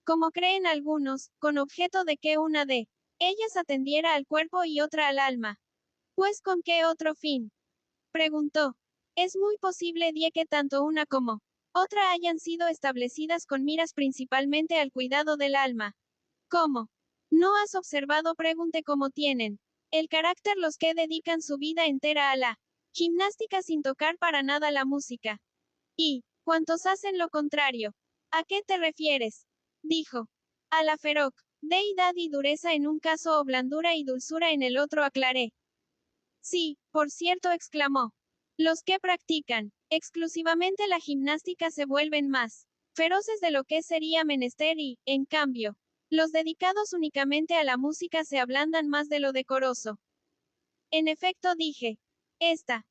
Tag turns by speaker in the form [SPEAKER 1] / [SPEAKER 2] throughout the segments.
[SPEAKER 1] como creen algunos, con objeto de que una de ellas atendiera al cuerpo y otra al alma. Pues ¿con qué otro fin? Preguntó. Es muy posible que tanto una como otra hayan sido establecidas con miras principalmente al cuidado del alma. ¿Cómo? ¿No has observado? Pregunté cómo tienen el carácter los que dedican su vida entera a la gimnástica sin tocar para nada la música. ¿Y cuántos hacen lo contrario? ¿A qué te refieres? Dijo. A la feroz deidad y dureza en un caso o blandura y dulzura en el otro, aclaré. Sí, por cierto, exclamó. Los que practican exclusivamente la gimnástica se vuelven más feroces de lo que sería menester y, en cambio, los dedicados únicamente a la música se ablandan más de lo decoroso. En efecto, dije, esta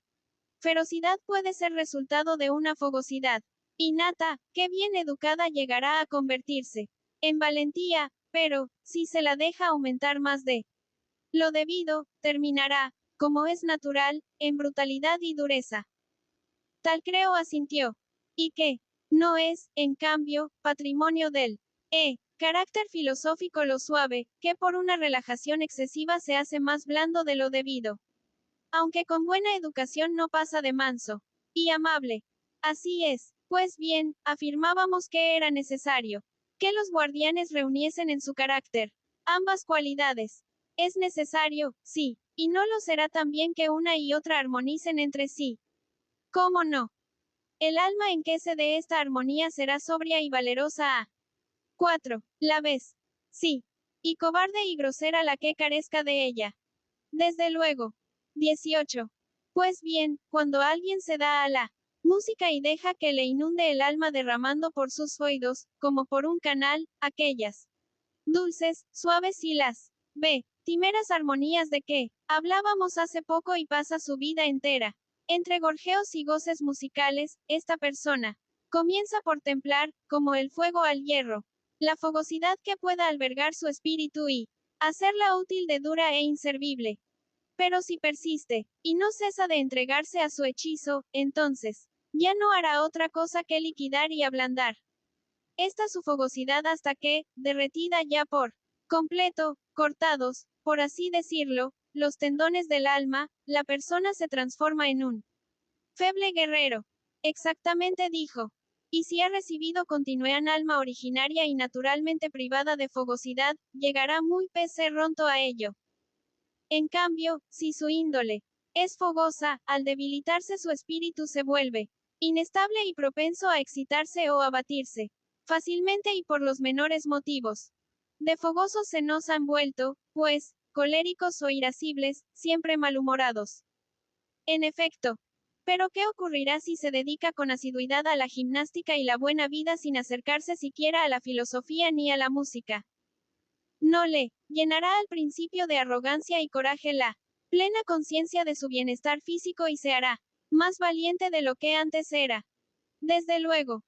[SPEAKER 1] ferocidad puede ser resultado de una fogosidad innata, que bien educada llegará a convertirse en valentía, pero, si se la deja aumentar más de lo debido, terminará, como es natural, en brutalidad y dureza. Tal creo, asintió. Y que no es, en cambio, patrimonio del carácter filosófico lo suave, que por una relajación excesiva se hace más blando de lo debido. Aunque con buena educación no pasa de manso y amable. Así es. Pues bien, afirmábamos que era necesario que los guardianes reuniesen en su carácter ambas cualidades. Es necesario, sí, y no lo será también que una y otra armonicen entre sí. ¿Cómo no? El alma en que se dé esta armonía será sobria y valerosa a 4. La vez. Sí. Y cobarde y grosera la que carezca de ella. Desde luego. 18. Pues bien, cuando alguien se da a la música y deja que le inunde el alma derramando por sus oídos, como por un canal, aquellas dulces, suaves y las timeras armonías de que hablábamos hace poco y pasa su vida entera entre gorjeos y goces musicales, esta persona comienza por templar, como el fuego al hierro, la fogosidad que pueda albergar su espíritu y hacerla útil de dura e inservible. Pero si persiste, y no cesa de entregarse a su hechizo, entonces, ya no hará otra cosa que liquidar y ablandar esta su fogosidad hasta que, derretida ya por completo, cortados, por así decirlo, los tendones del alma, la persona se transforma en un feble guerrero. Exactamente, dijo. Y si ha recibido continuean alma originaria y naturalmente privada de fogosidad, llegará muy pese ronto a ello. En cambio, si su índole es fogosa, al debilitarse su espíritu se vuelve inestable y propenso a excitarse o a batirse fácilmente y por los menores motivos. De fogosos se nos han vuelto, pues, coléricos o irascibles, siempre malhumorados. En efecto. Pero ¿qué ocurrirá si se dedica con asiduidad a la gimnástica y la buena vida sin acercarse siquiera a la filosofía ni a la música? No le llenará al principio de arrogancia y coraje la plena conciencia de su bienestar físico y se hará más valiente de lo que antes era. Desde luego.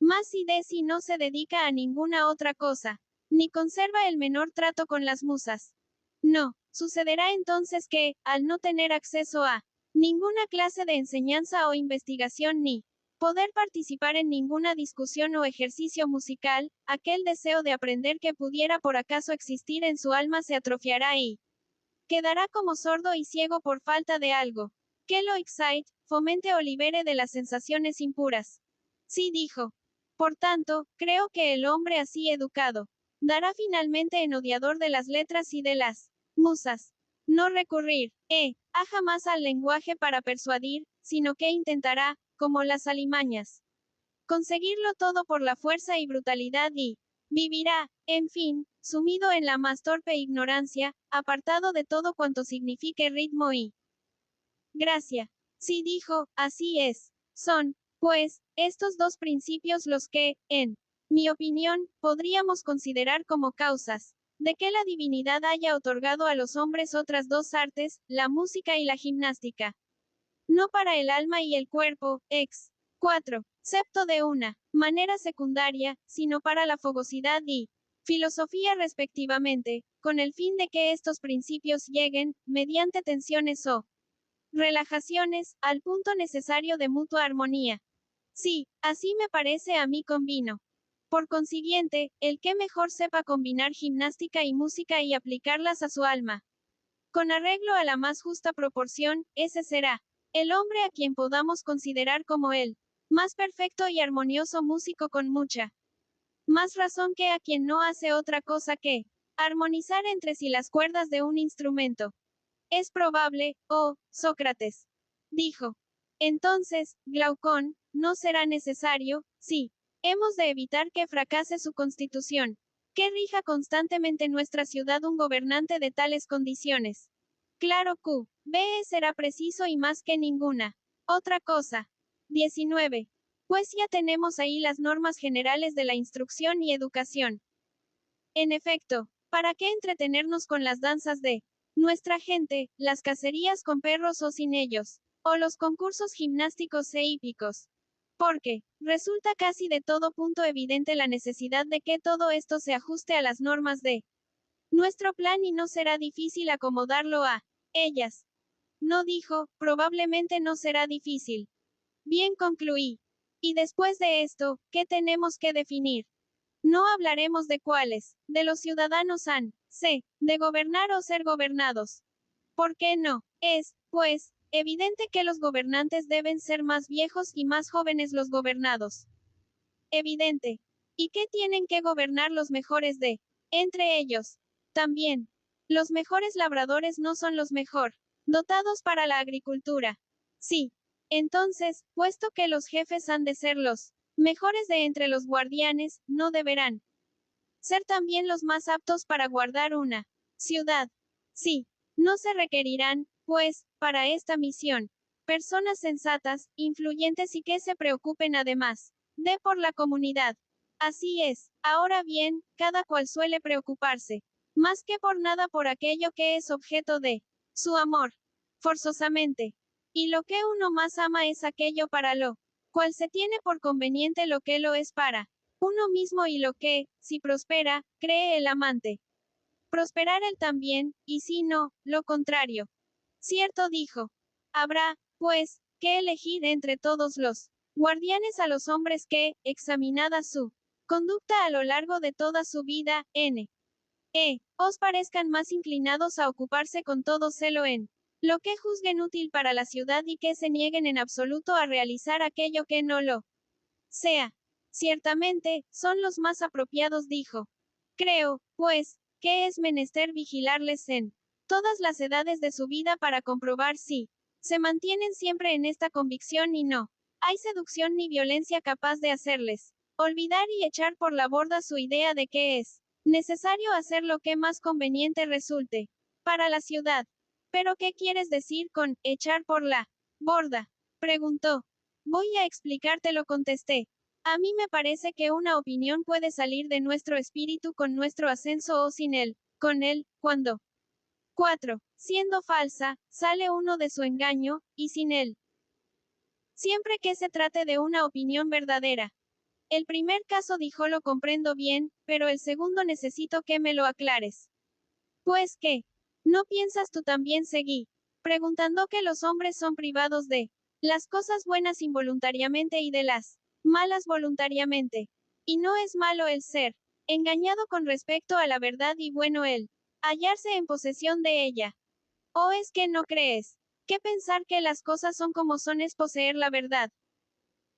[SPEAKER 1] Más si no se dedica a ninguna otra cosa, ni conserva el menor trato con las musas. No, sucederá entonces que, al no tener acceso a ninguna clase de enseñanza o investigación ni poder participar en ninguna discusión o ejercicio musical, aquel deseo de aprender que pudiera por acaso existir en su alma se atrofiará y quedará como sordo y ciego por falta de algo que lo excite, fomente o libere de las sensaciones impuras. Sí, dijo. Por tanto, creo que el hombre así educado dará finalmente en odiador de las letras y de las musas. No recurrir, jamás al lenguaje para persuadir, sino que intentará, como las alimañas, conseguirlo todo por la fuerza y brutalidad y vivirá, en fin, sumido en la más torpe ignorancia, apartado de todo cuanto signifique ritmo y gracia. Sí, dijo, así es. Son, pues, estos dos principios los que, en mi opinión, podríamos considerar como causas de que la divinidad haya otorgado a los hombres otras dos artes, la música y la gimnástica. No para el alma y el cuerpo, ex 4. Septo de una manera secundaria, sino para la fogosidad y filosofía respectivamente, con el fin de que estos principios lleguen, mediante tensiones o relajaciones, al punto necesario de mutua armonía. Sí, así me parece a mí convino. Por consiguiente, el que mejor sepa combinar gimnástica y música y aplicarlas a su alma, con arreglo a la más justa proporción, ese será el hombre a quien podamos considerar como el más perfecto y armonioso músico con mucha más razón que a quien no hace otra cosa que armonizar entre sí las cuerdas de un instrumento. Es probable, oh, Sócrates, dijo. Entonces, Glaucón, no será necesario, sí, hemos de evitar que fracase su constitución, que rija constantemente nuestra ciudad un gobernante de tales condiciones. Claro Q. B será preciso y más que ninguna otra cosa. 19. Pues ya tenemos ahí las normas generales de la instrucción y educación. En efecto, ¿para qué entretenernos con las danzas de nuestra gente, las cacerías con perros o sin ellos, o los concursos gimnásticos e hípicos? Porque, resulta casi de todo punto evidente la necesidad de que todo esto se ajuste a las normas de nuestro plan y no será difícil acomodarlo a ellas. No dijo, probablemente no será difícil. Bien concluí. Y después de esto, ¿qué tenemos que definir? No hablaremos de cuáles, de los ciudadanos han, de gobernar o ser gobernados. ¿Por qué no? Es, pues, evidente que los gobernantes deben ser más viejos y más jóvenes los gobernados. Evidente. ¿Y qué tienen que gobernar los mejores de? Entre ellos. También. Los mejores labradores no son los mejor dotados para la agricultura. Sí. Entonces, puesto que los jefes han de ser los mejores de entre los guardianes, no deberán ser también los más aptos para guardar una ciudad. Sí. No se requerirán, pues, para esta misión, personas sensatas, influyentes y que se preocupen además de por la comunidad. Así es. Ahora bien, cada cual suele preocuparse más que por nada por aquello que es objeto de su amor, forzosamente. Y lo que uno más ama es aquello para lo cual se tiene por conveniente lo que lo es para uno mismo y lo que, si prospera, cree el amante. Prosperar él también, y si no, lo contrario. Cierto dijo. Habrá, pues, que elegir entre todos los guardianes a los hombres que, examinada su conducta a lo largo de toda su vida, os parezcan más inclinados a ocuparse con todo celo en lo que juzguen útil para la ciudad y que se nieguen en absoluto a realizar aquello que no lo sea. Ciertamente, son los más apropiados, dijo. Creo, pues, que es menester vigilarles en todas las edades de su vida para comprobar si se mantienen siempre en esta convicción y no hay seducción ni violencia capaz de hacerles olvidar y echar por la borda su idea de que es necesario hacer lo que más conveniente resulte para la ciudad. ¿Pero qué quieres decir con echar por la borda? Preguntó. Voy a explicártelo, contesté. A mí me parece que una opinión puede salir de nuestro espíritu con nuestro ascenso o sin él, con él, cuando 4. Siendo falsa, sale uno de su engaño, y sin él. Siempre que se trate de una opinión verdadera. El primer caso dijo lo comprendo bien, pero el segundo necesito que me lo aclares. Pues qué. ¿No piensas tú también? Seguí preguntando que los hombres son privados de las cosas buenas involuntariamente y de las malas voluntariamente. Y no es malo el ser engañado con respecto a la verdad y bueno el hallarse en posesión de ella. ¿O es que no crees que pensar que las cosas son como son es poseer la verdad?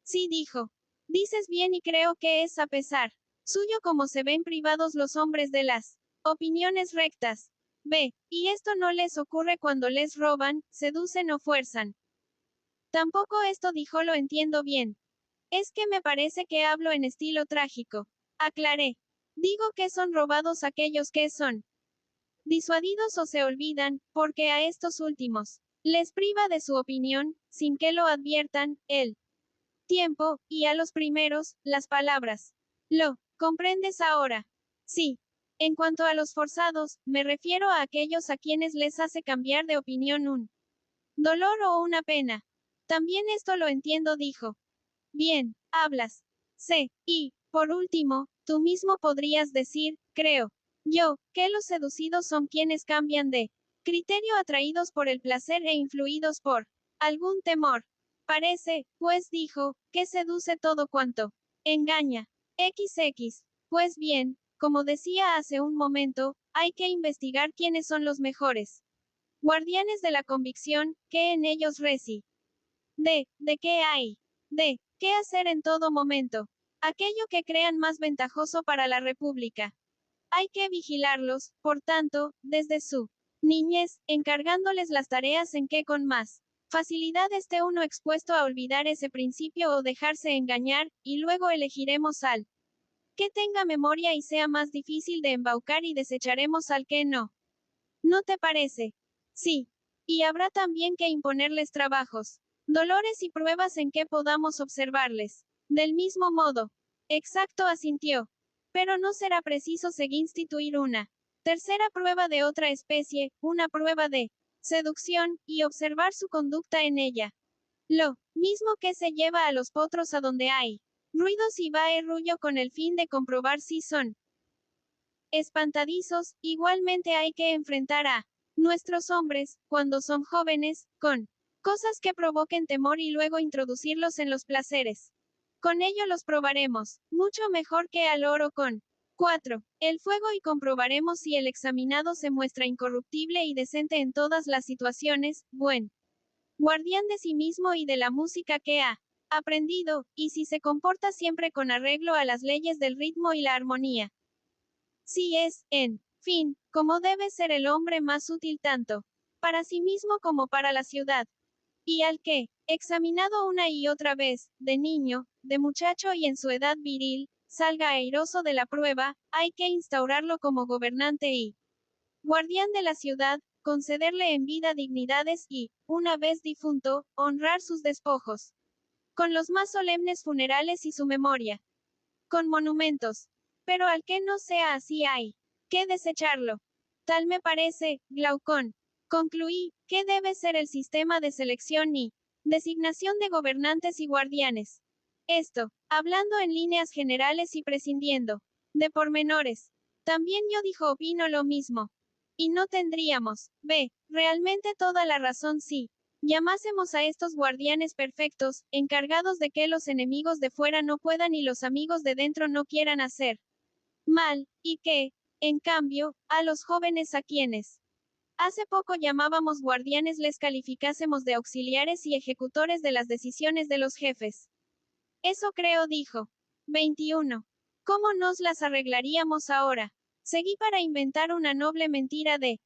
[SPEAKER 1] Sí, dijo. Dices bien y creo que es a pesar suyo como se ven privados los hombres de las opiniones rectas. B. Y esto no les ocurre cuando les roban, seducen o fuerzan. Tampoco esto dijo lo entiendo bien. Es que me parece que hablo en estilo trágico. Aclaré. Digo que son robados aquellos que son disuadidos o se olvidan, porque a estos últimos les priva de su opinión, sin que lo adviertan, el tiempo, y a los primeros, las palabras. ¿Lo comprendes ahora? Sí. En cuanto a los forzados, me refiero a aquellos a quienes les hace cambiar de opinión un dolor o una pena. También esto lo entiendo, dijo. Bien, hablas. Sí, y, por último, tú mismo podrías decir, creo yo, que los seducidos son quienes cambian de criterio atraídos por el placer e influidos por algún temor. Parece, pues dijo, que seduce todo cuanto engaña. XX. Pues bien, como decía hace un momento, hay que investigar quiénes son los mejores guardianes de la convicción, que en ellos reside. ¿De qué hay? De qué hacer en todo momento. Aquello que crean más ventajoso para la República. Hay que vigilarlos, por tanto, desde su niñez, encargándoles las tareas en que con más facilidad esté uno expuesto a olvidar ese principio o dejarse engañar, y luego elegiremos al que tenga memoria y sea más difícil de embaucar y desecharemos al que no. ¿No te parece? Sí. Y habrá también que imponerles trabajos, dolores y pruebas en que podamos observarles. Del mismo modo. Exacto, asintió. Pero no será preciso seguir instituir una tercera prueba de otra especie, una prueba de seducción, y observar su conducta en ella. Lo mismo que se lleva a los potros a donde hay ruidos y va el rullo con el fin de comprobar si son espantadizos, igualmente hay que enfrentar a nuestros hombres, cuando son jóvenes, con cosas que provoquen temor y luego introducirlos en los placeres. Con ello los probaremos, mucho mejor que al oro con 4. El fuego y comprobaremos si el examinado se muestra incorruptible y decente en todas las situaciones, buen guardián de sí mismo y de la música que ha aprendido, y si se comporta siempre con arreglo a las leyes del ritmo y la armonía. Si es, en fin, como debe ser el hombre más útil tanto para sí mismo como para la ciudad. Y al que, examinado una y otra vez, de niño, de muchacho y en su edad viril, salga airoso de la prueba, hay que instaurarlo como gobernante y guardián de la ciudad, concederle en vida dignidades y, una vez difunto, honrar sus despojos. Con los más solemnes funerales y su memoria. Con monumentos. Pero al que no sea así hay que desecharlo. Tal me parece, Glaucón. Concluí, que debe ser el sistema de selección y designación de gobernantes y guardianes. Esto, hablando en líneas generales y prescindiendo de pormenores. También yo dijo opino lo mismo. Y no tendríamos, realmente toda la razón si llamásemos a estos guardianes perfectos, encargados de que los enemigos de fuera no puedan y los amigos de dentro no quieran hacer mal, y que, en cambio, a los jóvenes a quienes hace poco llamábamos guardianes les calificásemos de auxiliares y ejecutores de las decisiones de los jefes. Eso creo, dijo. 21. ¿Cómo nos las arreglaríamos ahora? Seguí para inventar una noble mentira de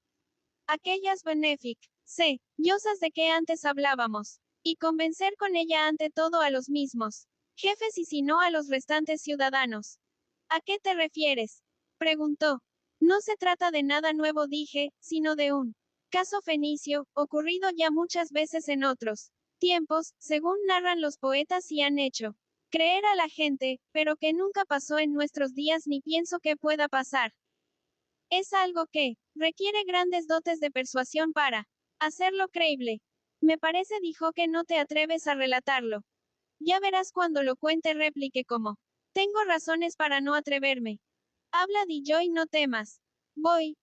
[SPEAKER 1] aquellas yosas de que antes hablábamos, y convencer con ella ante todo a los mismos jefes y si no a los restantes ciudadanos. ¿A qué te refieres? Preguntó. No se trata de nada nuevo, dije, sino de un caso fenicio, ocurrido ya muchas veces en otros tiempos, según narran los poetas y han hecho creer a la gente, pero que nunca pasó en nuestros días ni pienso que pueda pasar. Es algo que requiere grandes dotes de persuasión para hacerlo creíble. Me parece, dijo, que no te atreves a relatarlo. Ya verás cuando lo cuente, repliqué como. Tengo razones para no atreverme. Habla, di yo, y no temas. Voy,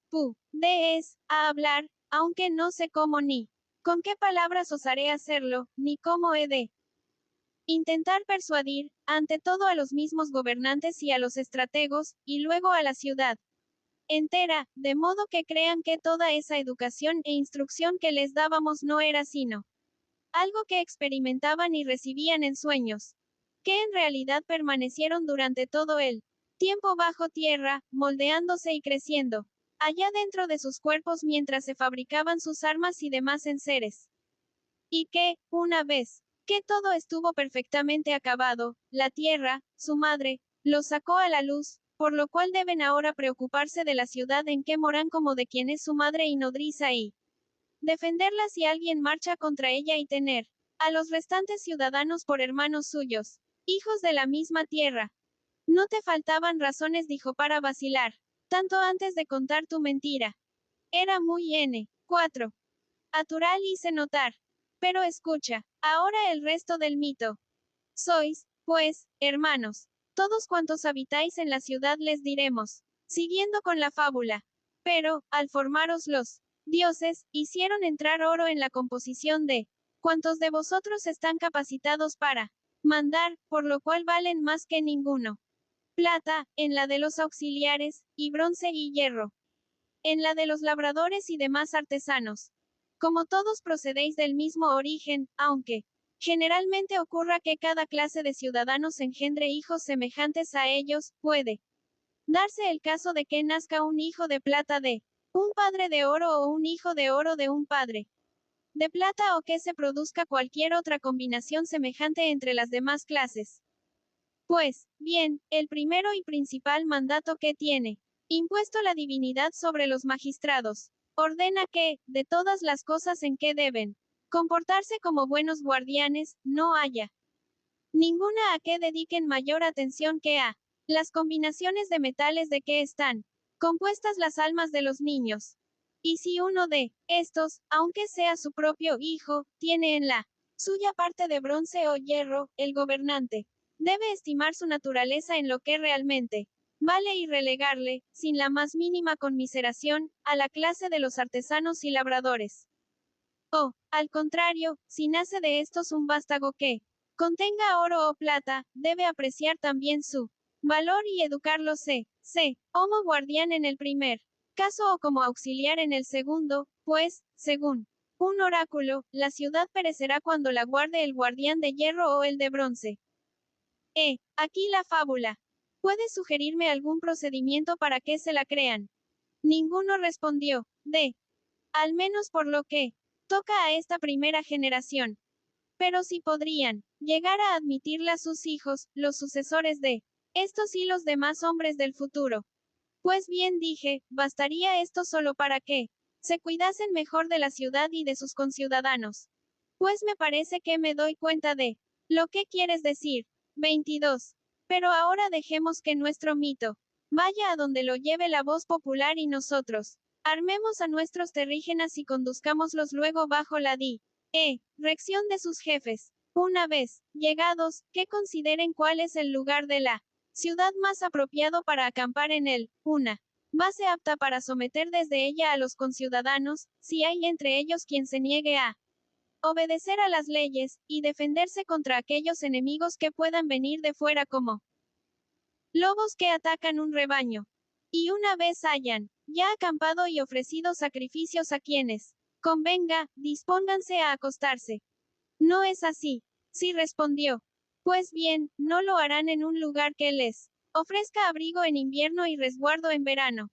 [SPEAKER 1] a hablar, aunque no sé cómo ni con qué palabras osaré hacerlo, ni cómo he de intentar persuadir, ante todo a los mismos gobernantes y a los estrategos, y luego a la ciudad entera, de modo que crean que toda esa educación e instrucción que les dábamos no era sino algo que experimentaban y recibían en sueños, que en realidad permanecieron durante todo el tiempo bajo tierra, moldeándose y creciendo allá dentro de sus cuerpos mientras se fabricaban sus armas y demás enseres. Y que, una vez que todo estuvo perfectamente acabado, la tierra, su madre, los sacó a la luz, por lo cual deben ahora preocuparse de la ciudad en que moran como de quien es su madre y nodriza y defenderla si alguien marcha contra ella y tener a los restantes ciudadanos por hermanos suyos, hijos de la misma tierra. No te faltaban razones, dijo, para vacilar, tanto antes de contar tu mentira. Era muy N4. Natural, hice notar. Pero escucha, ahora el resto del mito. Sois, pues, hermanos, todos cuantos habitáis en la ciudad, les diremos, siguiendo con la fábula. Pero, al formaros los dioses, hicieron entrar oro en la composición de cuantos de vosotros están capacitados para mandar, por lo cual valen más que ninguno. plata, en la de los auxiliares, y bronce y hierro, en la de los labradores y demás artesanos. Como todos procedéis del mismo origen, aunque generalmente ocurra que cada clase de ciudadanos engendre hijos semejantes a ellos, puede darse el caso de que nazca un hijo de plata de un padre de oro o un hijo de oro de un padre de plata o que se produzca cualquier otra combinación semejante entre las demás clases. Pues, bien, el primero y principal mandato que tiene impuesto la divinidad sobre los magistrados, ordena que, de todas las cosas en que deben comportarse como buenos guardianes, no haya ninguna a que dediquen mayor atención que a las combinaciones de metales de que están compuestas las almas de los niños. Y si uno de estos, aunque sea su propio hijo, tiene en la suya parte de bronce o hierro, el gobernante debe estimar su naturaleza en lo que realmente vale y relegarle, sin la más mínima conmiseración, a la clase de los artesanos y labradores. O, al contrario, si nace de estos un vástago que contenga oro o plata, debe apreciar también su valor y educarlo como guardián en el primer caso o como auxiliar en el segundo, pues, según un oráculo, la ciudad perecerá cuando la guarde el guardián de hierro o el de bronce. Aquí la fábula. ¿Puedes sugerirme algún procedimiento para que se la crean? Ninguno respondió. Al menos por lo que toca a esta primera generación. Pero si podrían llegar a admitirla sus hijos, los sucesores de estos y los demás hombres del futuro. Pues bien dije, bastaría esto solo para que se cuidasen mejor de la ciudad y de sus conciudadanos. Pues me parece que me doy cuenta de lo que quieres decir. 22. Pero ahora dejemos que nuestro mito vaya a donde lo lleve la voz popular y nosotros armemos a nuestros terrígenas y conduzcámoslos luego bajo la dirección de sus jefes. Una vez llegados, que consideren cuál es el lugar de la ciudad más apropiado para acampar en él, una base apta para someter desde ella a los conciudadanos, si hay entre ellos quien se niegue a obedecer a las leyes, y defenderse contra aquellos enemigos que puedan venir de fuera como lobos que atacan un rebaño. Y una vez hayan ya acampado y ofrecido sacrificios a quienes convenga, dispónganse a acostarse. No es así. Sí respondió. Pues bien, no lo harán en un lugar que les ofrezca abrigo en invierno y resguardo en verano.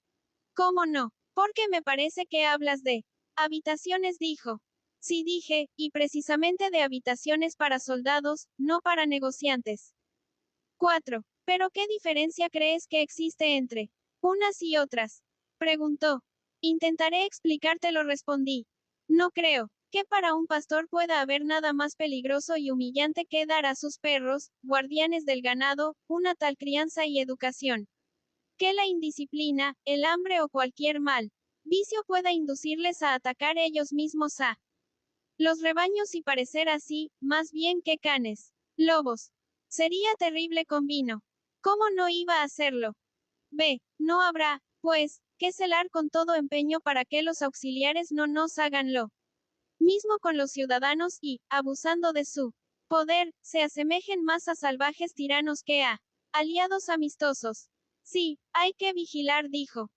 [SPEAKER 1] ¿Cómo no? Porque me parece que hablas de habitaciones, dijo. Sí dije, y precisamente de habitaciones para soldados, no para negociantes. 4. ¿Pero qué diferencia crees que existe entre unas y otras? Preguntó. Intentaré explicártelo, respondí. No creo que para un pastor pueda haber nada más peligroso y humillante que dar a sus perros, guardianes del ganado, una tal crianza y educación. Que la indisciplina, el hambre o cualquier mal vicio pueda inducirles a atacar ellos mismos a los rebaños y parecer así, más bien que canes, lobos. Sería terrible combino. ¿Cómo no iba a hacerlo? No habrá, pues, que celar con todo empeño para que los auxiliares no nos hagan lo mismo con los ciudadanos y, abusando de su poder, se asemejen más a salvajes tiranos que a aliados amistosos. Sí, hay que vigilar, dijo.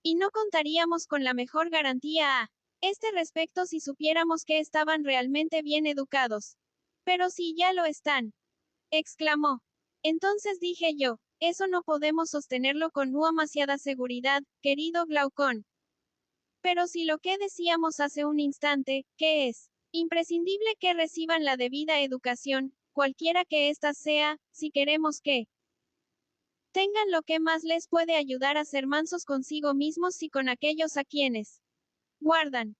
[SPEAKER 1] Y no contaríamos con la mejor garantía a este respecto si supiéramos que estaban realmente bien educados. Pero si ya lo están, exclamó. Entonces dije yo, eso no podemos sostenerlo con demasiada seguridad, querido Glaucón. Pero si lo que decíamos hace un instante, que es imprescindible que reciban la debida educación, cualquiera que ésta sea, si queremos que tengan lo que más les puede ayudar a ser mansos consigo mismos y con aquellos a quienes guardan.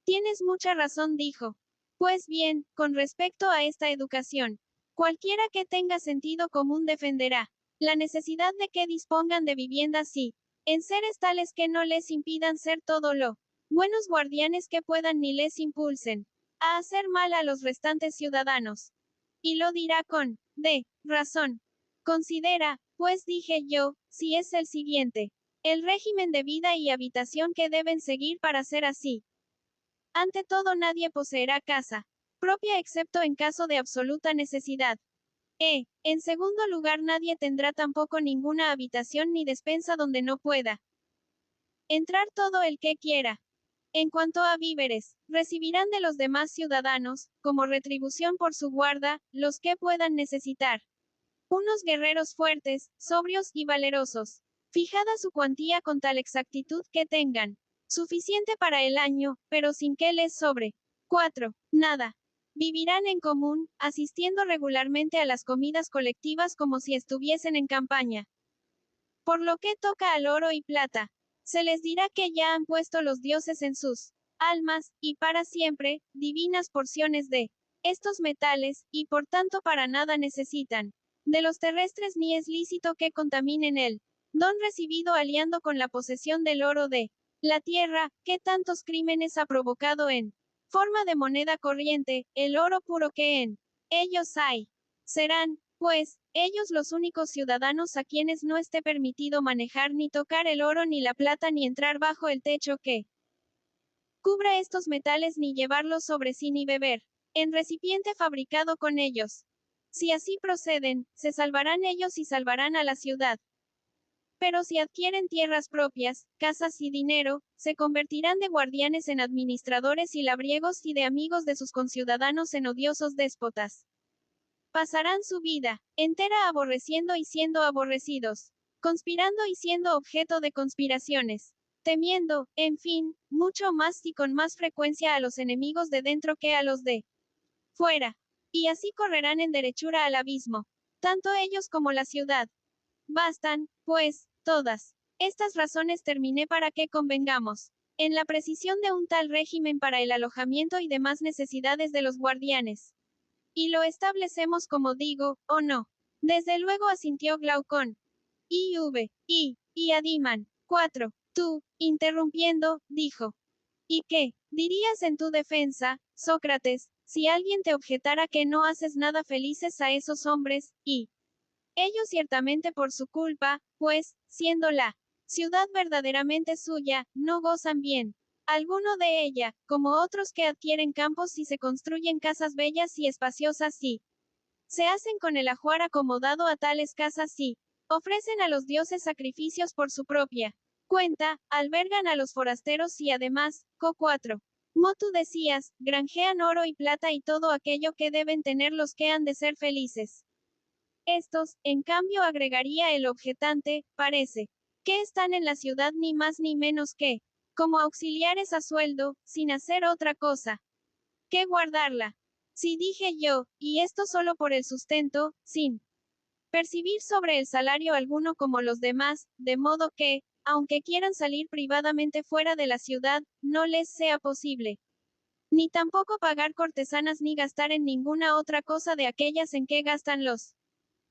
[SPEAKER 1] Tienes mucha razón, dijo. Pues bien, con respecto a esta educación, cualquiera que tenga sentido común defenderá la necesidad de que dispongan de viviendas y enseres tales que no les impidan ser todo lo buenos guardianes que puedan ni les impulsen a hacer mal a los restantes ciudadanos. Y lo dirá con razón. Considera, pues dije yo, si es el siguiente el régimen de vida y habitación que deben seguir para ser así. Ante todo, nadie poseerá casa propia excepto en caso de absoluta necesidad. En segundo lugar, nadie tendrá tampoco ninguna habitación ni despensa donde no pueda entrar todo el que quiera. En cuanto a víveres, recibirán de los demás ciudadanos, como retribución por su guarda, los que puedan necesitar. Unos guerreros fuertes, sobrios y valerosos. Fijada su cuantía con tal exactitud que tengan suficiente para el año, pero sin que les sobre. 4. Nada. Vivirán en común, asistiendo regularmente a las comidas colectivas como si estuviesen en campaña. Por lo que toca al oro y plata, se les dirá que ya han puesto los dioses en sus almas, y para siempre, divinas porciones de estos metales, y por tanto para nada necesitan de los terrestres ni es lícito que contaminen el don recibido aliando con la posesión del oro de la tierra, que tantos crímenes ha provocado en forma de moneda corriente, el oro puro que en ellos hay. Serán, pues, ellos los únicos ciudadanos a quienes no esté permitido manejar ni tocar el oro ni la plata ni entrar bajo el techo que cubra estos metales ni llevarlos sobre sí ni beber en recipiente fabricado con ellos. Si así proceden, se salvarán ellos y salvarán a la ciudad. Pero si adquieren tierras propias, casas y dinero, se convertirán de guardianes en administradores y labriegos y de amigos de sus conciudadanos en odiosos déspotas. Pasarán su vida entera aborreciendo y siendo aborrecidos, conspirando y siendo objeto de conspiraciones, temiendo, en fin, mucho más y con más frecuencia a los enemigos de dentro que a los de fuera. Y así correrán en derechura al abismo, tanto ellos como la ciudad. Bastan, pues, todas estas razones terminé para que convengamos en la precisión de un tal régimen para el alojamiento y demás necesidades de los guardianes. Y lo establecemos como digo, ¿o no? Desde luego asintió Glaucón. Y Adiman. 4. Tú, interrumpiendo, dijo. ¿Y qué dirías en tu defensa, Sócrates, si alguien te objetara que no haces nada felices a esos hombres, y ellos ciertamente por su culpa, pues, siendo la ciudad verdaderamente suya, no gozan bien alguno de ella, como otros que adquieren campos y se construyen casas bellas y espaciosas y se hacen con el ajuar acomodado a tales casas y ofrecen a los dioses sacrificios por su propia cuenta, albergan a los forasteros y además, Co 4. Tú decías, granjean oro y plata y todo aquello que deben tener los que han de ser felices. Estos, en cambio, agregaría el objetante, parece que están en la ciudad ni más ni menos que como auxiliares a sueldo, sin hacer otra cosa que guardarla. Si dije yo, y esto solo por el sustento, sin percibir sobre el salario alguno como los demás, de modo que, aunque quieran salir privadamente fuera de la ciudad, no les sea posible. Ni tampoco pagar cortesanas ni gastar en ninguna otra cosa de aquellas en que gastan los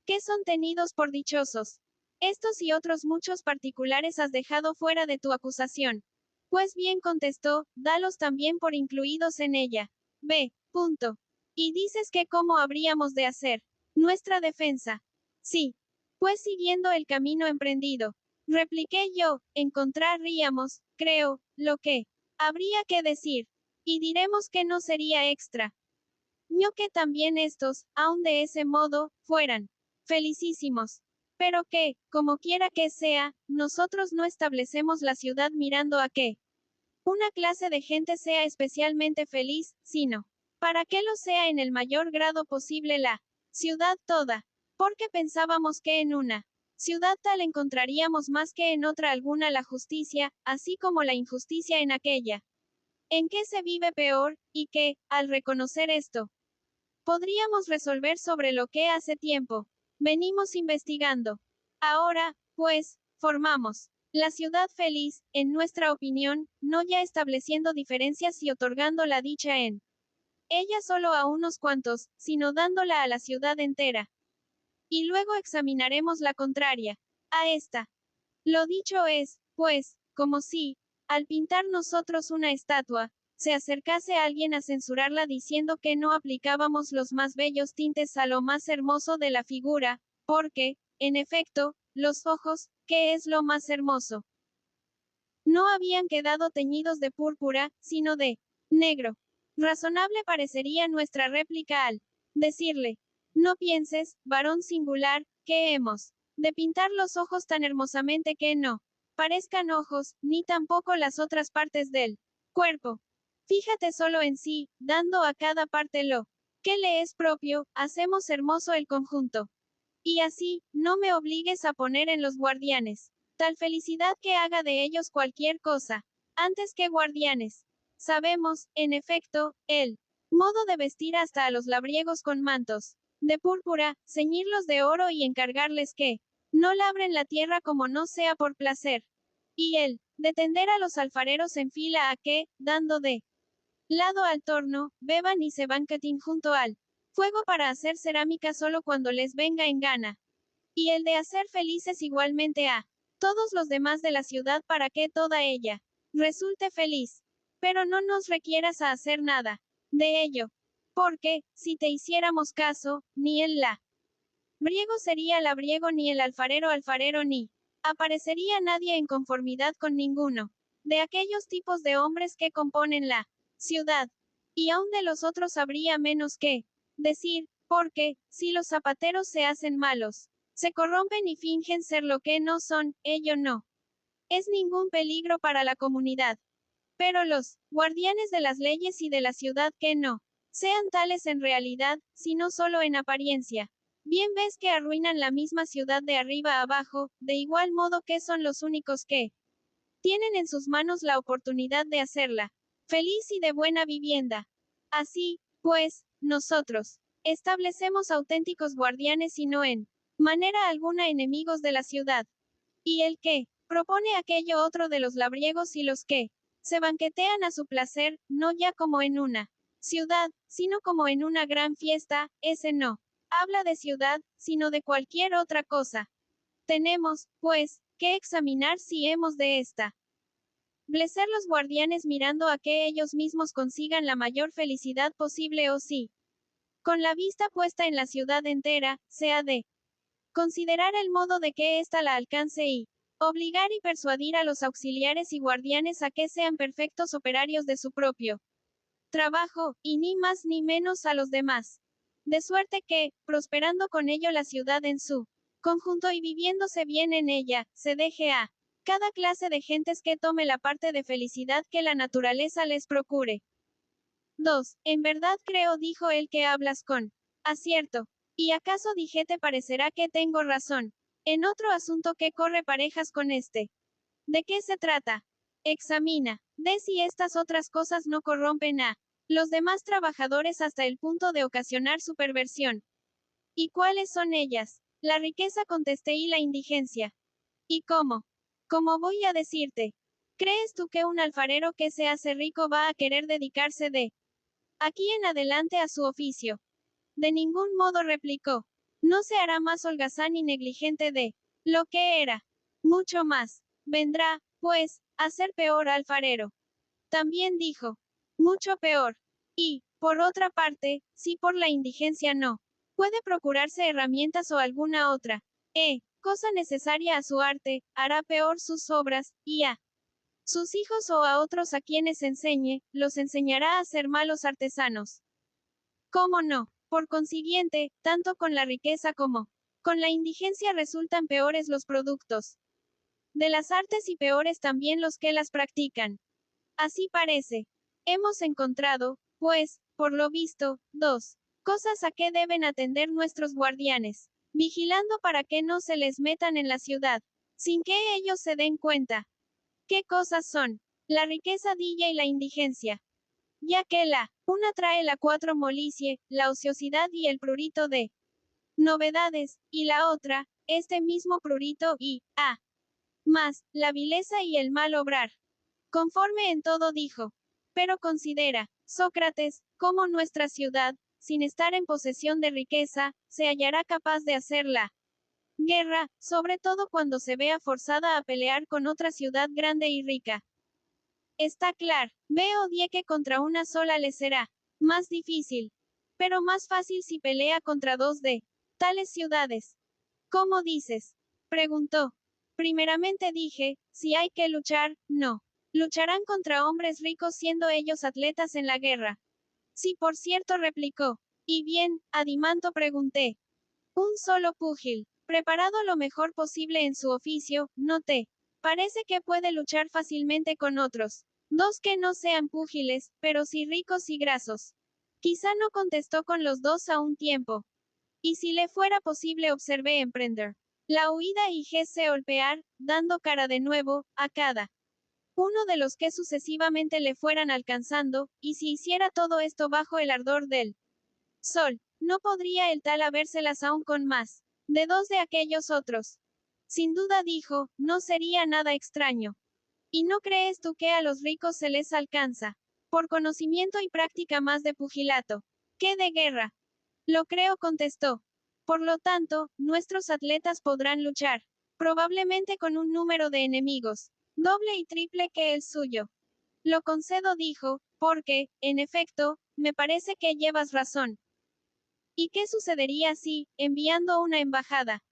[SPEAKER 1] que son tenidos por dichosos. Estos y otros muchos particulares has dejado fuera de tu acusación. Pues bien contestó, dalos también por incluidos en ella. B. Punto. Y dices que cómo habríamos de hacer nuestra defensa. Sí. Pues siguiendo el camino emprendido. Repliqué yo, encontraríamos, creo, lo que habría que decir. Y diremos que no sería extra. Yo que también estos, aun de ese modo, fueran felicísimos. Pero que, como quiera que sea, nosotros no establecemos la ciudad mirando a que una clase de gente sea especialmente feliz, sino para que lo sea en el mayor grado posible la ciudad toda. Porque pensábamos que en una ciudad tal encontraríamos más que en otra alguna la justicia, así como la injusticia en aquella en que se vive peor, y que, al reconocer esto, podríamos resolver sobre lo que hace tiempo venimos investigando. Ahora, pues, formamos la ciudad feliz, en nuestra opinión, no ya estableciendo diferencias y otorgando la dicha en ella solo a unos cuantos, sino dándola a la ciudad entera. Y luego examinaremos la contraria a esta. Lo dicho es, pues, como si, al pintar nosotros una estatua, se acercase alguien a censurarla diciendo que no aplicábamos los más bellos tintes a lo más hermoso de la figura, porque, en efecto, los ojos, que es lo más hermoso, no habían quedado teñidos de púrpura, sino de negro. Razonable parecería nuestra réplica al decirle, No pienses, varón singular, que hemos de pintar los ojos tan hermosamente que no parezcan ojos, ni tampoco las otras partes del cuerpo. Fíjate solo en sí, dando a cada parte lo que le es propio, hacemos hermoso el conjunto. Y así, no me obligues a poner en los guardianes tal felicidad que haga de ellos cualquier cosa, antes que guardianes. Sabemos, en efecto, el modo de vestir hasta a los labriegos con mantos de púrpura, ceñirlos de oro y encargarles que no labren la tierra como no sea por placer. Y el de tender a los alfareros en fila a que, dando de lado al torno, beban y se banquetín junto al fuego para hacer cerámica solo cuando les venga en gana. Y el de hacer felices igualmente a todos los demás de la ciudad para que toda ella resulte feliz. Pero no nos requieras a hacer nada de ello. Porque, si te hiciéramos caso, ni el labriego sería labriego ni el alfarero alfarero ni aparecería nadie en conformidad con ninguno de aquellos tipos de hombres que componen la ciudad. Y aun de los otros habría menos que decir, porque, si los zapateros se hacen malos, se corrompen y fingen ser lo que no son, ello no es ningún peligro para la comunidad. Pero los guardianes de las leyes y de la ciudad que no sean tales en realidad, sino solo en apariencia. Bien ves que arruinan la misma ciudad de arriba a abajo, de igual modo que son los únicos que tienen en sus manos la oportunidad de hacerla feliz y de buena vivienda. Así, pues, nosotros establecemos auténticos guardianes y no en manera alguna enemigos de la ciudad. Y el que propone aquello otro de los labriegos y los que se banquetean a su placer, no ya como en una ciudad, sino como en una gran fiesta, ese no habla de ciudad, sino de cualquier otra cosa. Tenemos, pues, que examinar si hemos de establecer los guardianes mirando a que ellos mismos consigan la mayor felicidad posible o si, con la vista puesta en la ciudad entera, se ha de considerar el modo de que ésta la alcance y obligar y persuadir a los auxiliares y guardianes a que sean perfectos operarios de su propio trabajo, y ni más ni menos a los demás. De suerte que, prosperando con ello la ciudad en su conjunto y viviéndose bien en ella, se deje a cada clase de gentes que tome la parte de felicidad que la naturaleza les procure. 2. En verdad creo, dijo él, que hablas con acierto. ¿Y acaso dije te parecerá que tengo razón? En otro asunto que corre parejas con este. ¿De qué se trata? Examina. De si estas otras cosas no corrompen a los demás trabajadores hasta el punto de ocasionar su perversión. ¿Y cuáles son ellas? La riqueza, contesté, y la indigencia. ¿Y cómo? ¿Cómo voy a decirte? ¿Crees tú que un alfarero que se hace rico va a querer dedicarse de aquí en adelante a su oficio? De ningún modo, replicó. No se hará más holgazán y negligente de lo que era. Mucho más. Vendrá, pues, a ser peor alfarero. También dijo. Mucho peor. Y, por otra parte, si por la indigencia no puede procurarse herramientas o alguna otra, cosa necesaria a su arte, hará peor sus obras, y a sus hijos o a otros a quienes enseñe, los enseñará a ser malos artesanos. ¿Cómo no? Por consiguiente, tanto con la riqueza como con la indigencia resultan peores los productos de las artes y peores también los que las practican. Así parece. Hemos encontrado, pues, por lo visto, dos cosas a que deben atender nuestros guardianes, vigilando para que no se les metan en la ciudad, sin que ellos se den cuenta. ¿Qué cosas son? La riqueza dilla y la indigencia. Ya que la una trae la cuatro molicie, la ociosidad y el prurito de novedades, y la otra, este mismo prurito y, más, la vileza y el mal obrar. Conforme en todo dijo. Pero considera, Sócrates, cómo nuestra ciudad, sin estar en posesión de riqueza, se hallará capaz de hacer la guerra, sobre todo cuando se vea forzada a pelear con otra ciudad grande y rica. Está claro, veo die que contra una sola le será más difícil, pero más fácil si pelea contra dos de tales ciudades. ¿Cómo dices? Preguntó. Primeramente dije, si hay que luchar, no. Lucharán contra hombres ricos siendo ellos atletas en la guerra. Sí, por cierto, replicó. Y bien, Adimanto, pregunté. Un solo púgil, preparado lo mejor posible en su oficio, ¿no te parece que puede luchar fácilmente con otros? Dos que no sean púgiles, pero sí ricos y grasos. Quizá no contestó con los dos a un tiempo. Y si le fuera posible, observé emprender la huida y se golpear, dando cara de nuevo, a cada uno de los que sucesivamente le fueran alcanzando, y si hiciera todo esto bajo el ardor del sol, ¿no podría el tal habérselas aún con más de dos de aquellos otros? Sin duda, dijo, no sería nada extraño. ¿Y no crees tú que a los ricos se les alcanza, por conocimiento y práctica, más de pugilato que de guerra? Lo creo, contestó. Por lo tanto, nuestros atletas podrán luchar, probablemente con un número de enemigos doble y triple que el suyo. Lo concedo, dijo, porque, en efecto, me parece que llevas razón. ¿Y qué sucedería si, enviando una embajada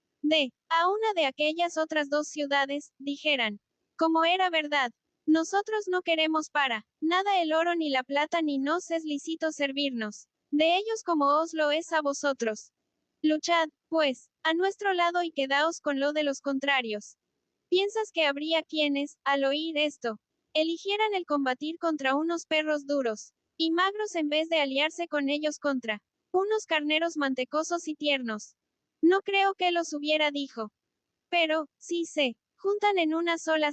[SPEAKER 1] a una de aquellas otras dos ciudades, dijeran, como era verdad, nosotros no queremos para nada el oro ni la plata, ni nos es lícito servirnos de ellos como os lo es a vosotros? Luchad, pues, a nuestro lado y quedaos con lo de los contrarios. ¿Piensas que habría quienes, al oír esto, eligieran el combatir contra unos perros duros y magros en vez de aliarse con ellos contra unos carneros mantecosos y tiernos? No creo que los hubiera, dijo. Pero, si se juntan en una sola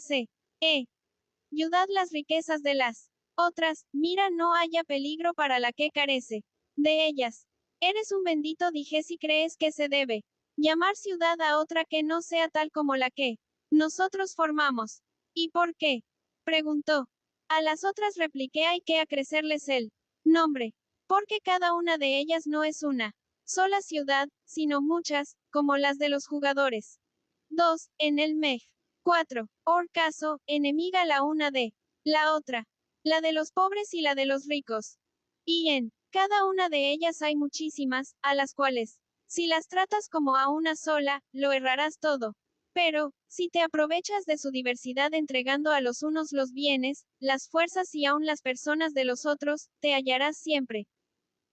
[SPEAKER 1] ayudad las riquezas de las otras, mira, no haya peligro para la que carece de ellas. Eres un bendito, dije, si crees que se debe llamar ciudad a otra que no sea tal como la que nosotros formamos. ¿Y por qué? Preguntó. A las otras, repliqué, hay que acrecerles el nombre, porque cada una de ellas no es una sola ciudad, sino muchas, como las de los jugadores. 2. En el MEG. 4. Or caso, enemiga la una de la otra, la de los pobres y la de los ricos. Y en cada una de ellas hay muchísimas, a las cuales, si las tratas como a una sola, lo errarás todo. Pero, si te aprovechas de su diversidad entregando a los unos los bienes, las fuerzas y aun las personas de los otros, te hallarás siempre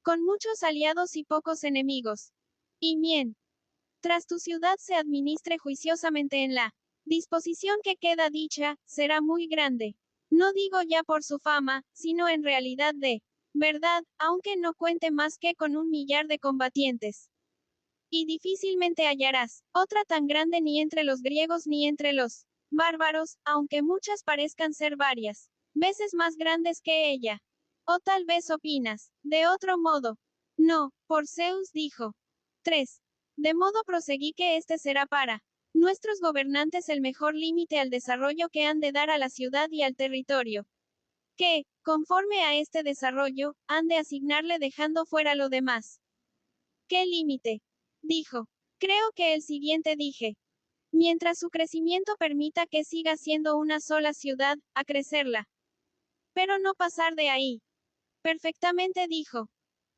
[SPEAKER 1] con muchos aliados y pocos enemigos. Y tras tu ciudad se administre juiciosamente en la disposición que queda dicha, será muy grande. No digo ya por su fama, sino en realidad de verdad, aunque no cuente más que con 1 millar de combatientes. Y difícilmente hallarás otra tan grande ni entre los griegos ni entre los bárbaros, aunque muchas parezcan ser varias veces más grandes que ella. O tal vez opinas, de otro modo. No, por Zeus, dijo. 3. De modo, proseguí, que este será para nuestros gobernantes el mejor límite al desarrollo que han de dar a la ciudad y al territorio. Que, conforme a este desarrollo, han de asignarle dejando fuera lo demás. ¿Qué límite? Dijo. Creo que el siguiente, dije. Mientras su crecimiento permita que siga siendo una sola ciudad, a crecerla. Pero no pasar de ahí. Perfectamente, dijo.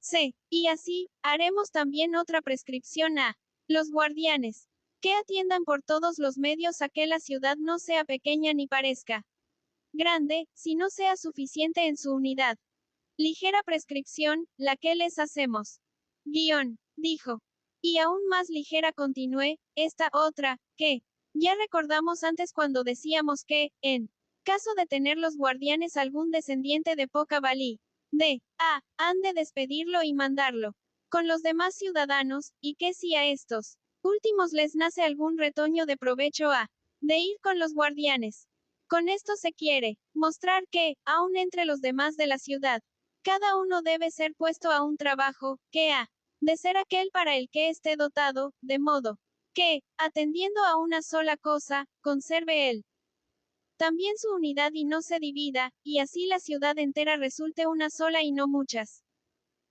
[SPEAKER 1] Sí, y así, haremos también otra prescripción a los guardianes, que atiendan por todos los medios a que la ciudad no sea pequeña ni parezca grande, si no sea suficiente en su unidad. Ligera prescripción, la que les hacemos. Dijo. Y aún más ligera, continué, esta otra, que ya recordamos antes cuando decíamos que, en caso de tener los guardianes algún descendiente de poca valía, han de despedirlo y mandarlo con los demás ciudadanos, y que si a estos últimos les nace algún retoño de provecho, de ir con los guardianes. Con esto se quiere mostrar que, aun entre los demás de la ciudad, cada uno debe ser puesto a un trabajo, que ha de ser aquel para el que esté dotado, de modo que, atendiendo a una sola cosa, conserve él también su unidad y no se divida, y así la ciudad entera resulte una sola y no muchas.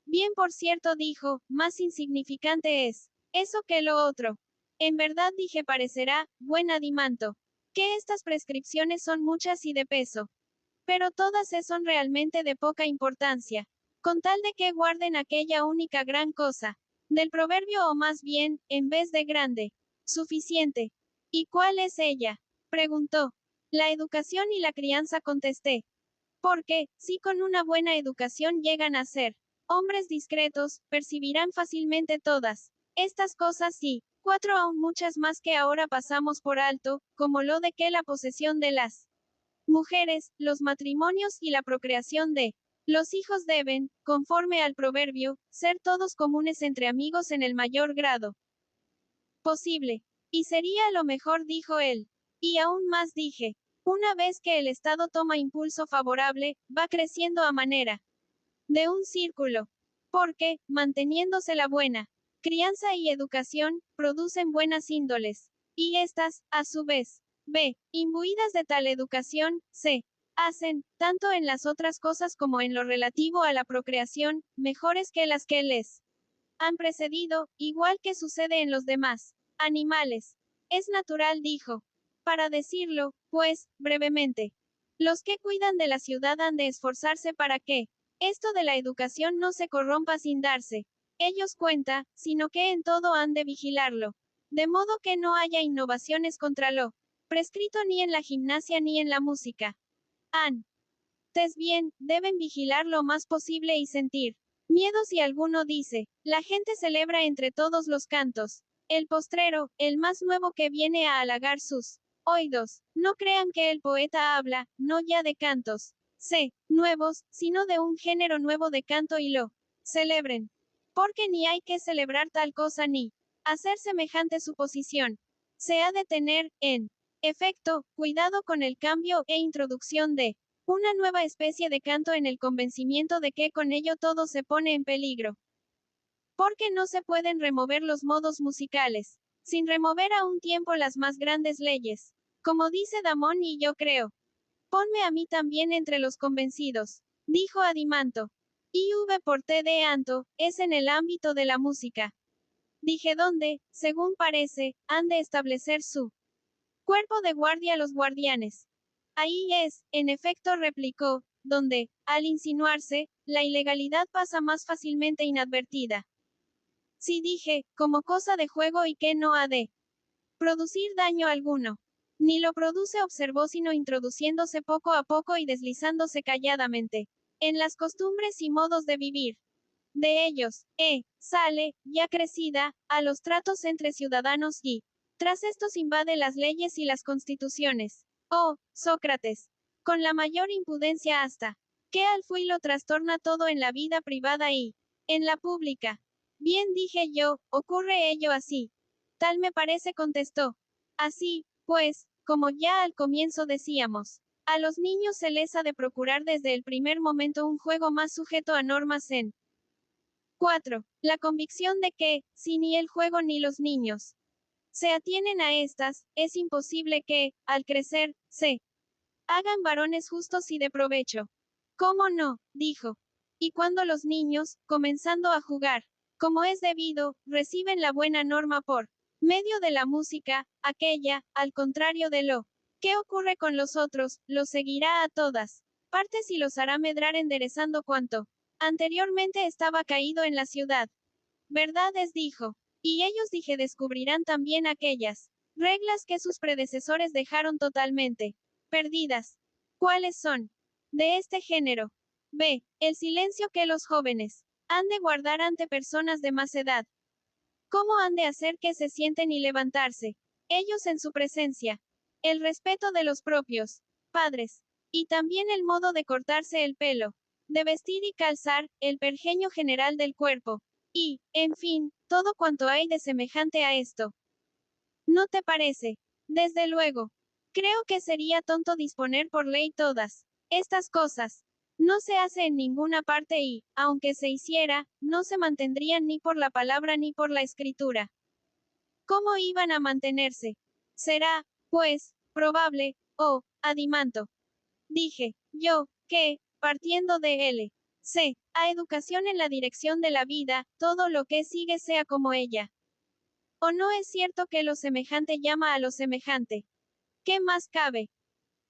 [SPEAKER 1] Bien, por cierto, dijo, más insignificante es eso que lo otro. En verdad, dije, parecerá, buen Adimanto, que estas prescripciones son muchas y de peso. Pero todas son realmente de poca importancia. Con tal de que guarden aquella única gran cosa. Del proverbio, o más bien, en vez de grande. Suficiente. ¿Y cuál es ella? Preguntó. La educación y la crianza, contesté. Porque, si con una buena educación llegan a ser hombres discretos, percibirán fácilmente todas estas cosas y, 4 aún muchas más que ahora pasamos por alto, como lo de que la posesión de las mujeres, los matrimonios y la procreación de los hijos deben, conforme al proverbio, ser todos comunes entre amigos en el mayor grado posible. Y sería lo mejor, dijo él. Y aún más dije, una vez que el Estado toma impulso favorable, va creciendo a manera de un círculo. Porque, manteniéndose la buena crianza y educación, producen buenas índoles. Y estas, a su vez, b, imbuidas de tal educación, se hacen, tanto en las otras cosas como en lo relativo a la procreación, mejores que las que les han precedido, igual que sucede en los demás animales. Es natural, dijo. Para decirlo, pues, brevemente. Los que cuidan de la ciudad han de esforzarse para que esto de la educación no se corrompa sin darse ellos cuenta, sino que en todo han de vigilarlo. De modo que no haya innovaciones contra lo prescrito ni en la gimnasia ni en la música. Antes bien, deben vigilar lo más posible y sentir miedo si alguno dice, la gente celebra entre todos los cantos. El postrero, el más nuevo que viene a halagar sus oídos. No crean que el poeta habla, no ya de cantos, nuevos, sino de un género nuevo de canto y lo celebren. Porque ni hay que celebrar tal cosa ni hacer semejante suposición. Se ha de tener, en efecto, cuidado con el cambio e introducción de una nueva especie de canto en el convencimiento de que con ello todo se pone en peligro. Porque no se pueden remover los modos musicales, sin remover a un tiempo las más grandes leyes. Como dice Damón y yo creo. Ponme a mí también entre los convencidos, dijo Adimanto. IV por T de Anto, es en el ámbito de la música. Dije donde, según parece, han de establecer su cuerpo de guardia los guardianes. Ahí es, en efecto, replicó, donde, al insinuarse, la ilegalidad pasa más fácilmente inadvertida. Sí, dije, como cosa de juego y que no ha de producir daño alguno. Ni lo produce, observó, sino introduciéndose poco a poco y deslizándose calladamente en las costumbres y modos de vivir de ellos, sale, ya crecida, a los tratos entre ciudadanos y, tras estos invade las leyes y las constituciones. Oh, Sócrates, con la mayor impudencia hasta que al fui lo trastorna todo en la vida privada y en la pública. Bien, dije yo, ocurre ello así. Tal me parece, contestó. Así, pues, como ya al comienzo decíamos, a los niños se les ha de procurar desde el primer momento un juego más sujeto a normas en 4. La convicción de que, si ni el juego ni los niños se atienen a estas, es imposible que, al crecer, se hagan varones justos y de provecho. ¿Cómo no? Dijo. Y cuando los niños, comenzando a jugar, como es debido, reciben la buena norma por medio de la música, aquella, al contrario de lo que ocurre con los otros, los seguirá a todas partes y los hará medrar enderezando cuanto anteriormente estaba caído en la ciudad. Verdad es, dijo. Y ellos, dije, descubrirán también aquellas reglas que sus predecesores dejaron totalmente perdidas. ¿Cuáles son? De este género. B. El silencio que los jóvenes han de guardar ante personas de más edad. ¿Cómo han de hacer que se sienten y levantarse ellos en su presencia? El respeto de los propios padres. Y también el modo de cortarse el pelo, de vestir y calzar, el pergeño general del cuerpo. Y, en fin, todo cuanto hay de semejante a esto. ¿No te parece? Desde luego. Creo que sería tonto disponer por ley todas estas cosas. No se hace en ninguna parte y, aunque se hiciera, no se mantendrían ni por la palabra ni por la escritura. ¿Cómo iban a mantenerse? Será, pues, probable, Adimanto. Dije, yo, que, partiendo de a educación en la dirección de la vida, todo lo que sigue sea como ella. ¿O no es cierto que lo semejante llama a lo semejante? ¿Qué más cabe?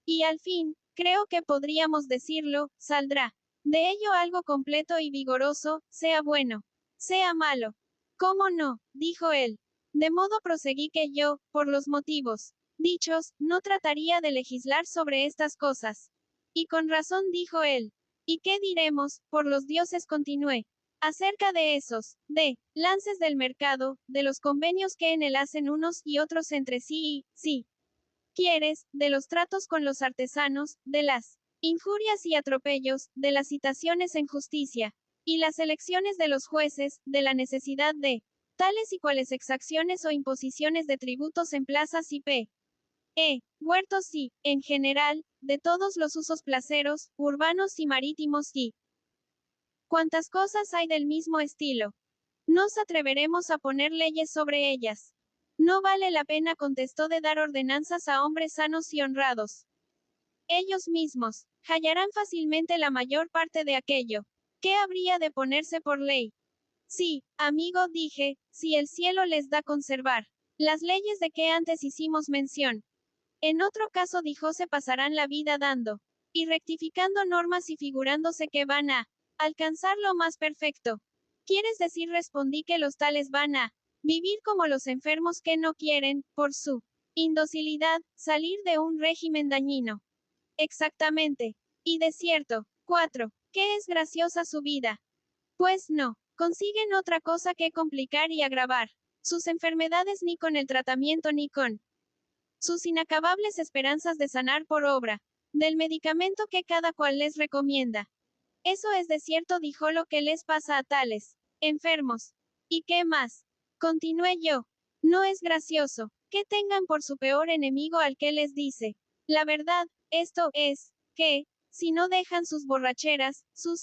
[SPEAKER 1] Y al fin, creo que podríamos decirlo, saldrá de ello algo completo y vigoroso, sea bueno, sea malo. ¿Cómo no? Dijo él. De modo proseguí que yo, por los motivos dichos, no trataría de legislar sobre estas cosas. Y con razón, dijo él. ¿Y qué diremos? Por los dioses, continué. Acerca de esos, lances del mercado, de los convenios que en él hacen unos y otros entre sí y, sí, quieres, de los tratos con los artesanos, de las injurias y atropellos, de las citaciones en justicia, y las elecciones de los jueces, de la necesidad de tales y cuales exacciones o imposiciones de tributos en plazas y huertos y, en general, de todos los usos placeros, urbanos y marítimos y cuantas cosas hay del mismo estilo. Nos atreveremos a poner leyes sobre ellas. No vale la pena, contestó, de dar ordenanzas a hombres sanos y honrados. Ellos mismos hallarán fácilmente la mayor parte de aquello. ¿Qué habría de ponerse por ley? Sí, amigo, dije, si el cielo les da conservar las leyes de que antes hicimos mención. En otro caso, dijo, se pasarán la vida dando y rectificando normas y figurándose que van a alcanzar lo más perfecto. ¿Quieres decir? Respondí, que los tales van a vivir como los enfermos que no quieren, por su indocilidad, salir de un régimen dañino. Exactamente. Y de cierto, 4. ¿Qué es graciosa su vida? Pues no, consiguen otra cosa que complicar y agravar sus enfermedades, ni con el tratamiento ni con sus inacabables esperanzas de sanar por obra del medicamento que cada cual les recomienda. Eso es de cierto, dijo, lo que les pasa a tales enfermos. ¿Y qué más? Continué yo. No es gracioso que tengan por su peor enemigo al que les dice la verdad. Esto es, que, si no dejan sus borracheras, sus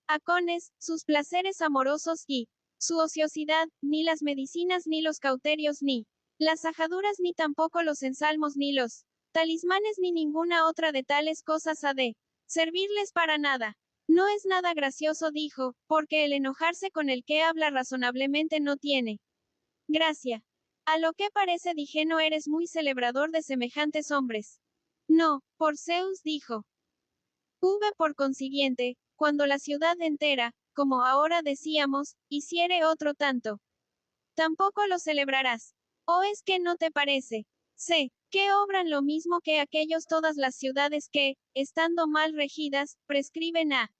[SPEAKER 1] acones, sus placeres amorosos y su ociosidad, ni las medicinas ni los cauterios ni las ajaduras ni tampoco los ensalmos ni los talismanes ni ninguna otra de tales cosas ha de servirles para nada. No es nada gracioso, dijo, porque el enojarse con el que habla razonablemente no tiene gracia. A lo que parece, dije, no eres muy celebrador de semejantes hombres. No, por Zeus, dijo. Por consiguiente, cuando la ciudad entera, como ahora decíamos, hiciere otro tanto, tampoco lo celebrarás. ¿O es que no te parece? Sé, que obran lo mismo que aquellos todas las ciudades que, estando mal regidas, prescriben a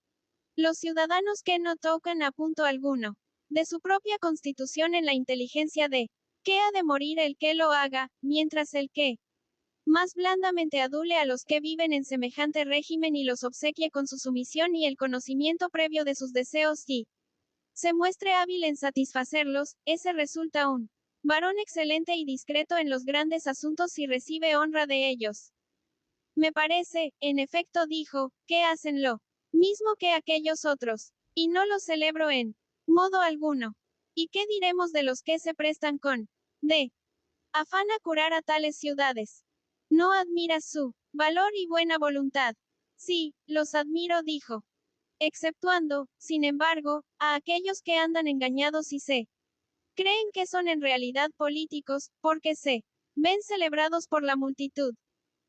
[SPEAKER 1] los ciudadanos que no tocan a punto alguno de su propia constitución en la inteligencia de que ha de morir el que lo haga, mientras el que más blandamente adule a los que viven en semejante régimen y los obsequie con su sumisión y el conocimiento previo de sus deseos y se muestre hábil en satisfacerlos, ese resulta un varón excelente y discreto en los grandes asuntos y recibe honra de ellos. Me parece, en efecto, dijo, que hacen lo mismo que aquellos otros, y no lo celebro en modo alguno. ¿Y qué diremos de los que se prestan con de afán a curar a tales ciudades? ¿No admiras su valor y buena voluntad? Sí, los admiro, dijo. Exceptuando, sin embargo, a aquellos que andan engañados y se creen que son en realidad políticos, porque se ven celebrados por la multitud.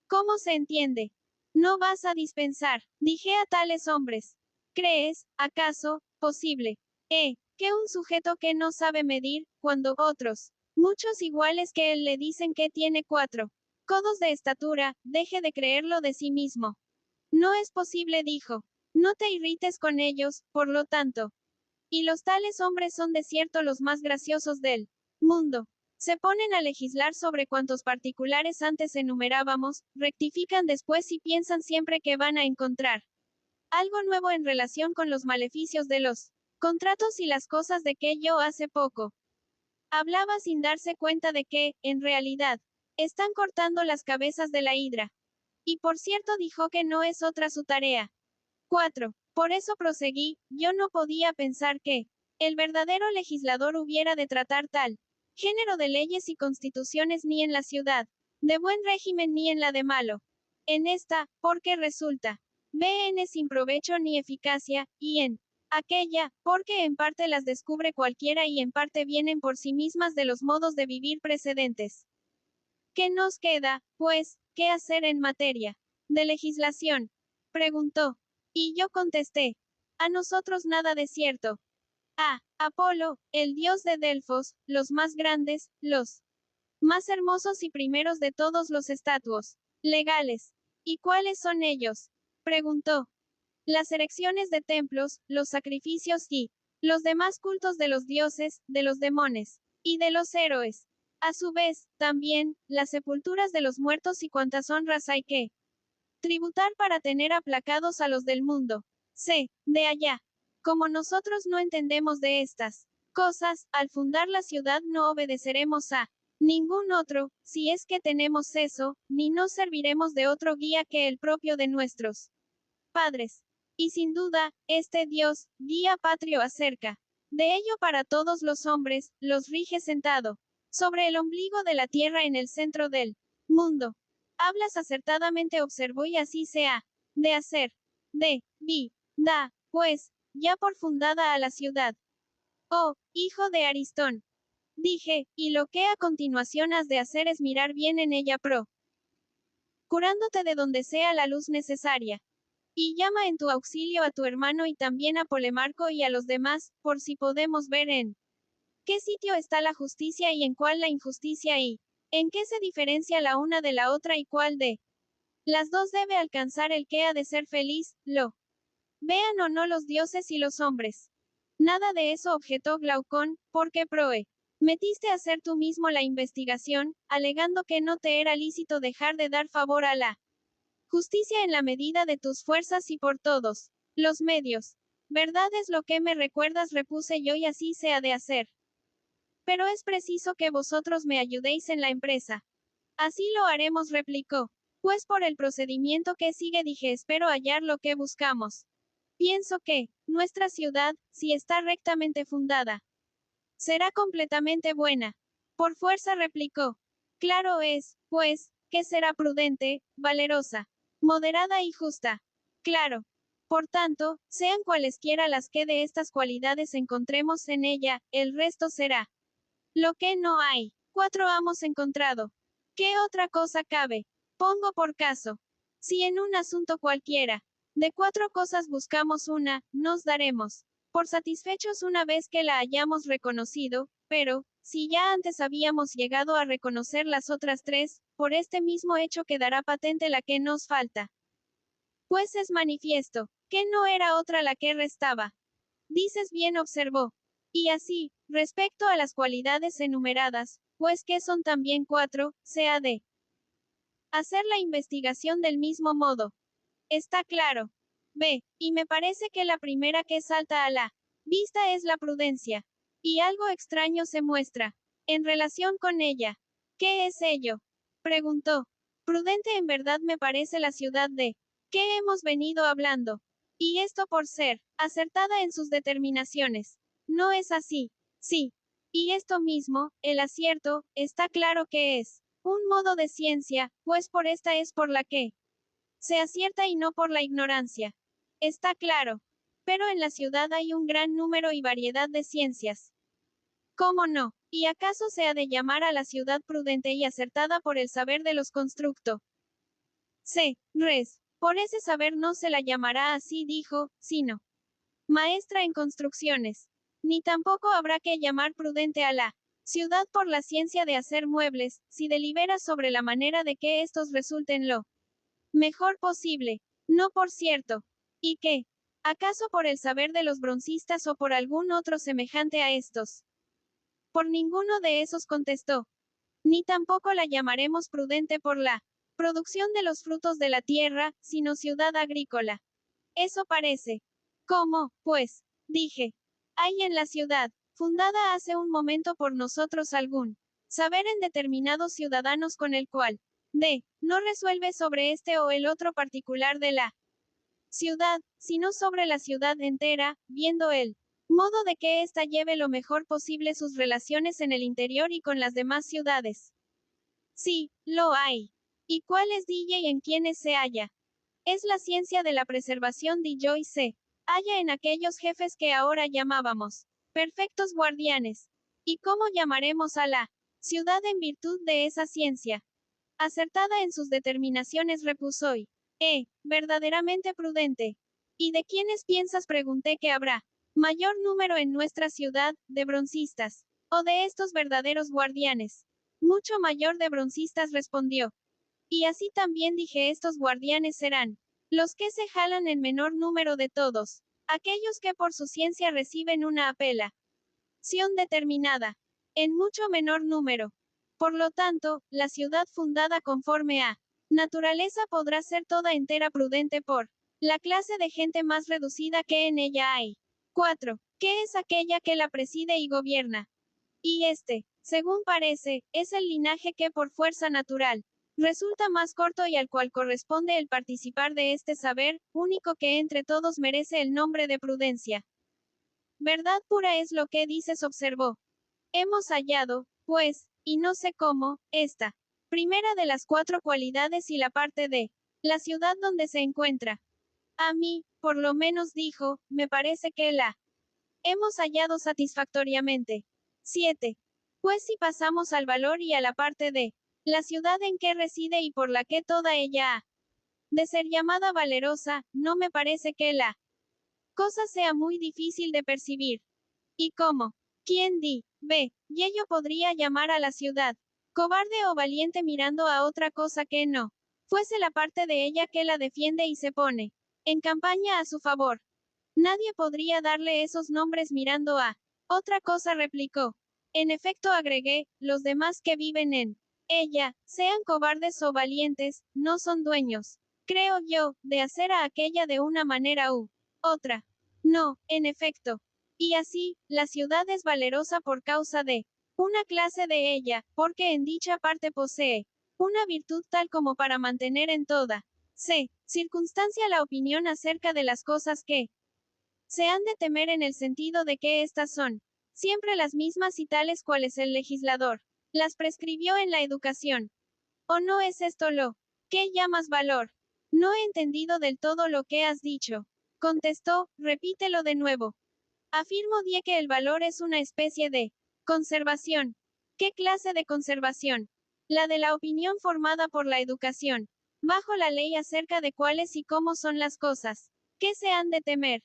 [SPEAKER 1] ¿Cómo se entiende? No vas a dispensar, dije, a tales hombres. ¿Crees, acaso, posible, que un sujeto que no sabe medir, cuando otros, muchos iguales que él, le dicen que tiene 4 codos de estatura, deje de creerlo de sí mismo? No es posible, dijo. No te irrites con ellos, por lo tanto. Y los tales hombres son de cierto los más graciosos del mundo. Se ponen a legislar sobre cuantos particulares antes enumerábamos, rectifican después y piensan siempre que van a encontrar algo nuevo en relación con los maleficios de los contratos y las cosas de que yo hace poco hablaba, sin darse cuenta de que, en realidad, están cortando las cabezas de la hidra. Y por cierto, dijo, que no es otra su tarea. 4. Por eso proseguí, yo no podía pensar que el verdadero legislador hubiera de tratar tal género de leyes y constituciones ni en la ciudad de buen régimen ni en la de malo. En esta, porque resulta BN sin provecho ni eficacia, y en aquella, porque en parte las descubre cualquiera y en parte vienen por sí mismas de los modos de vivir precedentes. ¿Qué nos queda, pues, qué hacer en materia de legislación? Preguntó. Y yo contesté. A nosotros nada de cierto. A Apolo, el dios de Delfos, los más grandes, los más hermosos y primeros de todos los estatutos legales. ¿Y cuáles son ellos? Preguntó. las erecciones de templos, los sacrificios y los demás cultos de los dioses, de los demonios y de los héroes. A su vez, también, las sepulturas de los muertos y cuantas honras hay que tributar para tener aplacados a los del mundo. C. De allá. Como nosotros no entendemos de estas cosas, al fundar la ciudad no obedeceremos a ningún otro, si es que tenemos eso, ni nos serviremos de otro guía que el propio de nuestros padres. Y sin duda, este Dios, guía patrio acerca de ello para todos los hombres, los rige sentado sobre el ombligo de la tierra en el centro del mundo. Hablas acertadamente, observó, y así se ha de hacer. Da, pues, ya por fundada a la ciudad. Oh, hijo de Aristón. Dije, y lo que a continuación has de hacer es mirar bien en ella curándote de donde sea la luz necesaria. Y llama en tu auxilio a tu hermano y también a Polemarco y a los demás, por si podemos ver en qué sitio está la justicia y en cuál la injusticia y en qué se diferencia la una de la otra y cuál de las dos debe alcanzar el que ha de ser feliz, lo vean o no los dioses y los hombres. Nada de eso, objetó Glaucón, porque metiste a hacer tú mismo la investigación, alegando que no te era lícito dejar de dar favor a la justicia en la medida de tus fuerzas y por todos los medios. Verdad es lo que me recuerdas, repuse yo, y así se ha de hacer. Pero es preciso que vosotros me ayudéis en la empresa. Así lo haremos, replicó. Pues por el procedimiento que sigue, dije, espero hallar lo que buscamos. Pienso que nuestra ciudad, si está rectamente fundada, será completamente buena. Por fuerza, replicó. Claro es, pues, que será prudente, valerosa, moderada y justa. Claro. Por tanto, sean cualesquiera las que de estas cualidades encontremos en ella, el resto será lo que no hay. 4 hemos encontrado. ¿Qué otra cosa cabe? Pongo por caso. Si en un asunto cualquiera, de 4 cosas buscamos una, nos daremos por satisfechos una vez que la hayamos reconocido, pero, si ya antes habíamos llegado a reconocer las otras 3, por este mismo hecho quedará patente la que nos falta. Pues es manifiesto, que no era otra la que restaba. Dices bien, observó. Y así, respecto a las cualidades enumeradas, pues que son también 4, se ha de hacer la investigación del mismo modo. Está claro. B. Y me parece que la primera que salta a la vista es la prudencia. Y algo extraño se muestra en relación con ella. ¿Qué es ello? Preguntó. Prudente en verdad me parece la ciudad de que hemos venido hablando. Y esto por ser acertada en sus determinaciones. ¿No es así? Sí. Y esto mismo, el acierto, está claro que es un modo de ciencia, pues por esta es por la que se acierta y no por la ignorancia. Está claro. Pero en la ciudad hay un gran número y variedad de ciencias. ¿Cómo no? ¿Y acaso se ha de llamar a la ciudad prudente y acertada por el saber de los constructo? Res. Por ese saber no se la llamará así, dijo, sino maestra en construcciones. Ni tampoco habrá que llamar prudente a la ciudad por la ciencia de hacer muebles, si delibera sobre la manera de que estos resulten lo mejor posible. No, por cierto. ¿Y qué? ¿Acaso por el saber de los broncistas o por algún otro semejante a estos? Por ninguno de esos, contestó. Ni tampoco la llamaremos prudente por la producción de los frutos de la tierra, sino ciudad agrícola. Eso parece. ¿Cómo, pues? Dije. Hay en la ciudad, fundada hace un momento por nosotros algún saber en determinados ciudadanos con el cual no resuelve sobre este o el otro particular de la ciudad, sino sobre la ciudad entera, viendo el modo de que ésta lleve lo mejor posible sus relaciones en el interior y con las demás ciudades. Sí, lo hay. ¿Y cuál es DJ y en quienes se halla? Es la ciencia de la preservación de yo y se halla en aquellos jefes que ahora llamábamos perfectos guardianes. ¿Y cómo llamaremos a la ciudad en virtud de esa ciencia? Acertada en sus determinaciones, repuso y verdaderamente prudente. ¿Y de quiénes piensas? Pregunté. Que habrá mayor número en nuestra ciudad, de broncistas, o de estos verdaderos guardianes. Mucho mayor de broncistas, respondió. Y así también dije, estos guardianes serán Los que se jalan en menor número de todos. Aquellos que por su ciencia reciben una apelación determinada. En mucho menor número. Por lo tanto, la ciudad fundada conforme a naturaleza podrá ser toda entera prudente por la clase de gente más reducida que en ella hay. 4. ¿Qué es aquella que la preside y gobierna? Y este, según parece, es el linaje que por fuerza natural resulta más corto y al cual corresponde el participar de este saber, único que entre todos merece el nombre de prudencia. Verdad pura es lo que dices, observó. Hemos hallado, pues, y no sé cómo, esta primera de las 4 cualidades y la parte de la ciudad donde se encuentra. A mí, por lo menos dijo, me parece que la hemos hallado satisfactoriamente. 7. Pues si pasamos al valor y a la parte de la ciudad en que reside y por la que toda ella ha de ser llamada valerosa, no me parece que la cosa sea muy difícil de percibir. ¿Y cómo? ¿Quién ve? Y ello podría llamar a la ciudad cobarde o valiente mirando a otra cosa que no fuese la parte de ella que la defiende y se pone en campaña a su favor. Nadie podría darle esos nombres mirando a otra cosa, replicó. En efecto, agregué, los demás que viven en ella, sean cobardes o valientes, no son dueños, creo yo, de hacer a aquella de una manera u otra. No, en efecto. Y así, la ciudad es valerosa por causa de una clase de ella, porque en dicha parte posee una virtud tal como para mantener en toda circunstancia la opinión acerca de las cosas que se han de temer en el sentido de que éstas son siempre las mismas y tales cuales el legislador las prescribió en la educación. ¿O no es esto lo que llamas valor? No he entendido del todo lo que has dicho. Contestó, repítelo de nuevo. Afirmo que el valor es una especie de conservación. ¿Qué clase de conservación? La de la opinión formada por la educación, bajo la ley acerca de cuáles y cómo son las cosas, que se han de temer.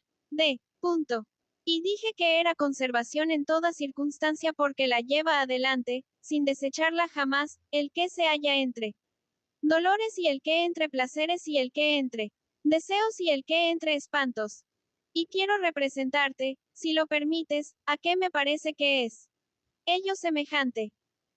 [SPEAKER 1] Punto. Y dije que era conservación en toda circunstancia porque la lleva adelante, sin desecharla jamás, el que se halla entre dolores y el que entre placeres y el que entre deseos y el que entre espantos. Y quiero representarte, si lo permites, a qué me parece que es ello semejante.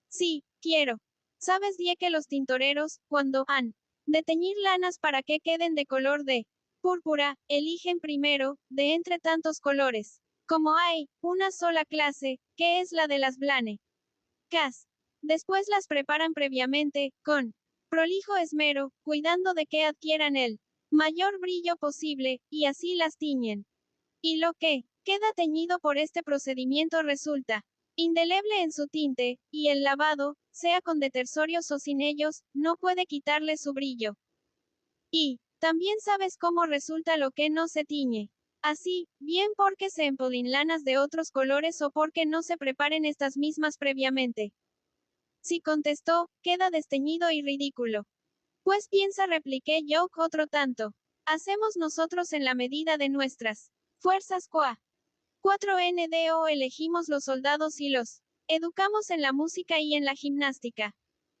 [SPEAKER 1] Sí, quiero. Sabes, que los tintoreros, cuando han de teñir lanas para que queden de color de púrpura, eligen primero, de entre tantos colores, como hay, una sola clase, que es la de las blancas. Después las preparan previamente, con prolijo esmero, cuidando de que adquieran el mayor brillo posible, y así las tiñen. Y lo que queda teñido por este procedimiento resulta indeleble en su tinte, y el lavado, sea con detersorios o sin ellos, no puede quitarle su brillo. Y también sabes cómo resulta lo que no se tiñe. Así, bien porque se empollen lanas de otros colores o porque no se preparen estas mismas previamente. Si contestó, queda desteñido y ridículo. Pues piensa, repliqué yo, otro tanto. Hacemos nosotros en la medida de nuestras fuerzas 4NDO elegimos los soldados y los educamos en la música y en la gimnástica.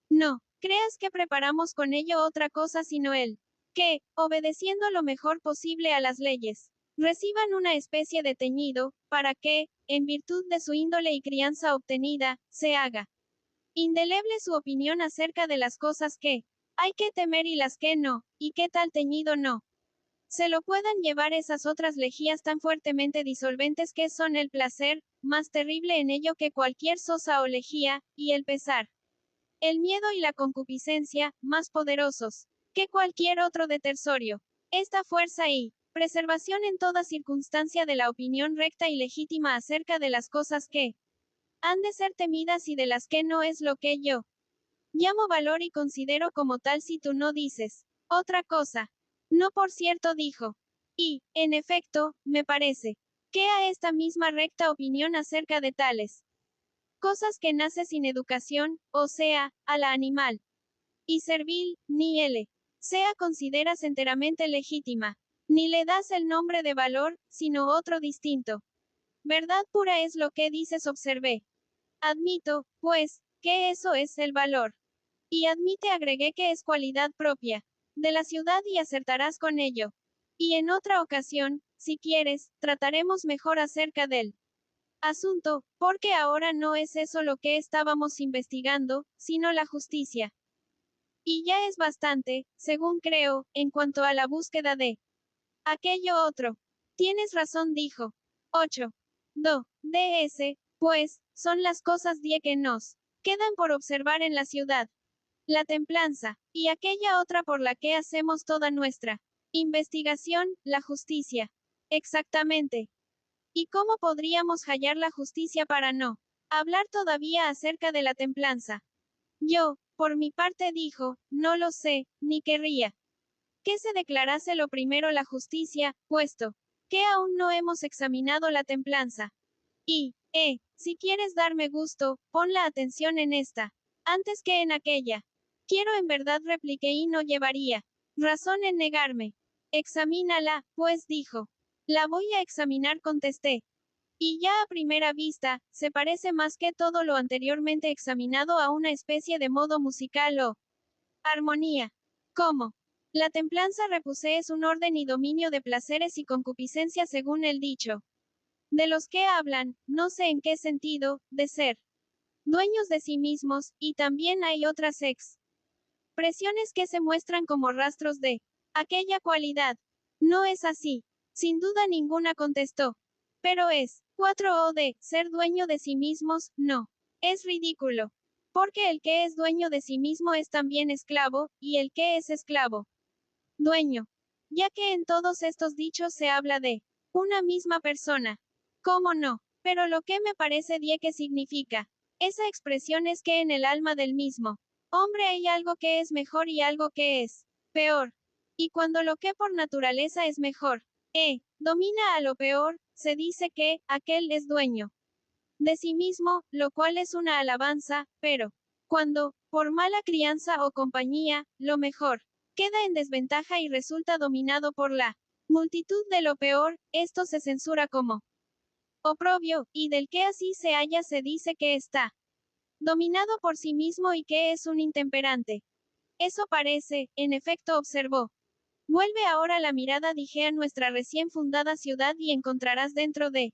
[SPEAKER 1] No creas que preparamos con ello otra cosa sino el que, obedeciendo lo mejor posible a las leyes, reciban una especie de teñido, para que, en virtud de su índole y crianza obtenida, se haga indeleble su opinión acerca de las cosas que hay que temer y las que no, y qué tal teñido no se lo puedan llevar esas otras lejías tan fuertemente disolventes que son el placer, más terrible en ello que cualquier sosa o lejía, y el pesar, el miedo y la concupiscencia, más poderosos que cualquier otro detersorio. Esta fuerza y preservación en toda circunstancia de la opinión recta y legítima acerca de las cosas que han de ser temidas y de las que no es lo que yo llamo valor y considero como tal si tú no dices otra cosa. No, por cierto, dijo. Y, en efecto, me parece que a esta misma recta opinión acerca de tales cosas que nace sin educación, o sea, a la animal y servil, ni sea consideras enteramente legítima, ni le das el nombre de valor, sino otro distinto. Verdad pura es lo que dices, observé. Admito, pues, que eso es el valor. Y admite, agregué, que es cualidad propia de la ciudad y acertarás con ello. Y en otra ocasión, si quieres, trataremos mejor acerca del asunto, porque ahora no es eso lo que estábamos investigando, sino la justicia. Y ya es bastante, según creo, en cuanto a la búsqueda de aquello otro. Tienes razón, dijo. 8. DS, pues, son las cosas 10 que nos quedan por observar en la ciudad. La templanza, y aquella otra por la que hacemos toda nuestra investigación, la justicia. Exactamente. ¿Y cómo podríamos hallar la justicia para no hablar todavía acerca de la templanza? Yo, por mi parte, dijo, no lo sé, ni querría que se declarase lo primero la justicia, puesto que aún no hemos examinado la templanza. Y, si quieres darme gusto, pon la atención en esta, antes que en aquella. Quiero en verdad, repliqué, y no llevaría razón en negarme. Examínala, pues, dijo. La voy a examinar, contesté. Y ya a primera vista, se parece más que todo lo anteriormente examinado a una especie de modo musical o armonía. ¿Cómo? La templanza, repuse, es un orden y dominio de placeres y concupiscencia según el dicho. De los que hablan, no sé en qué sentido, de ser dueños de sí mismos, y también hay otras expresiones que se muestran como rastros de aquella cualidad. No es así. Sin duda ninguna, contestó. Pero es 4 o de ser dueño de sí mismos, no. Es ridículo. Porque el que es dueño de sí mismo es también esclavo, y el que es esclavo, dueño. Ya que en todos estos dichos se habla de una misma persona. ¿Cómo no? Pero lo que me parece que significa esa expresión es que en el alma del mismo hombre hay algo que es mejor y algo que es peor. Y cuando lo que por naturaleza es mejor, domina a lo peor, se dice que aquel es dueño de sí mismo, lo cual es una alabanza, pero cuando, por mala crianza o compañía, lo mejor queda en desventaja y resulta dominado por la multitud de lo peor, esto se censura como oprobio, y del que así se halla se dice que está dominado por sí mismo y que es un intemperante. Eso parece, en efecto, observó. Vuelve ahora la mirada, dije, a nuestra recién fundada ciudad y encontrarás dentro de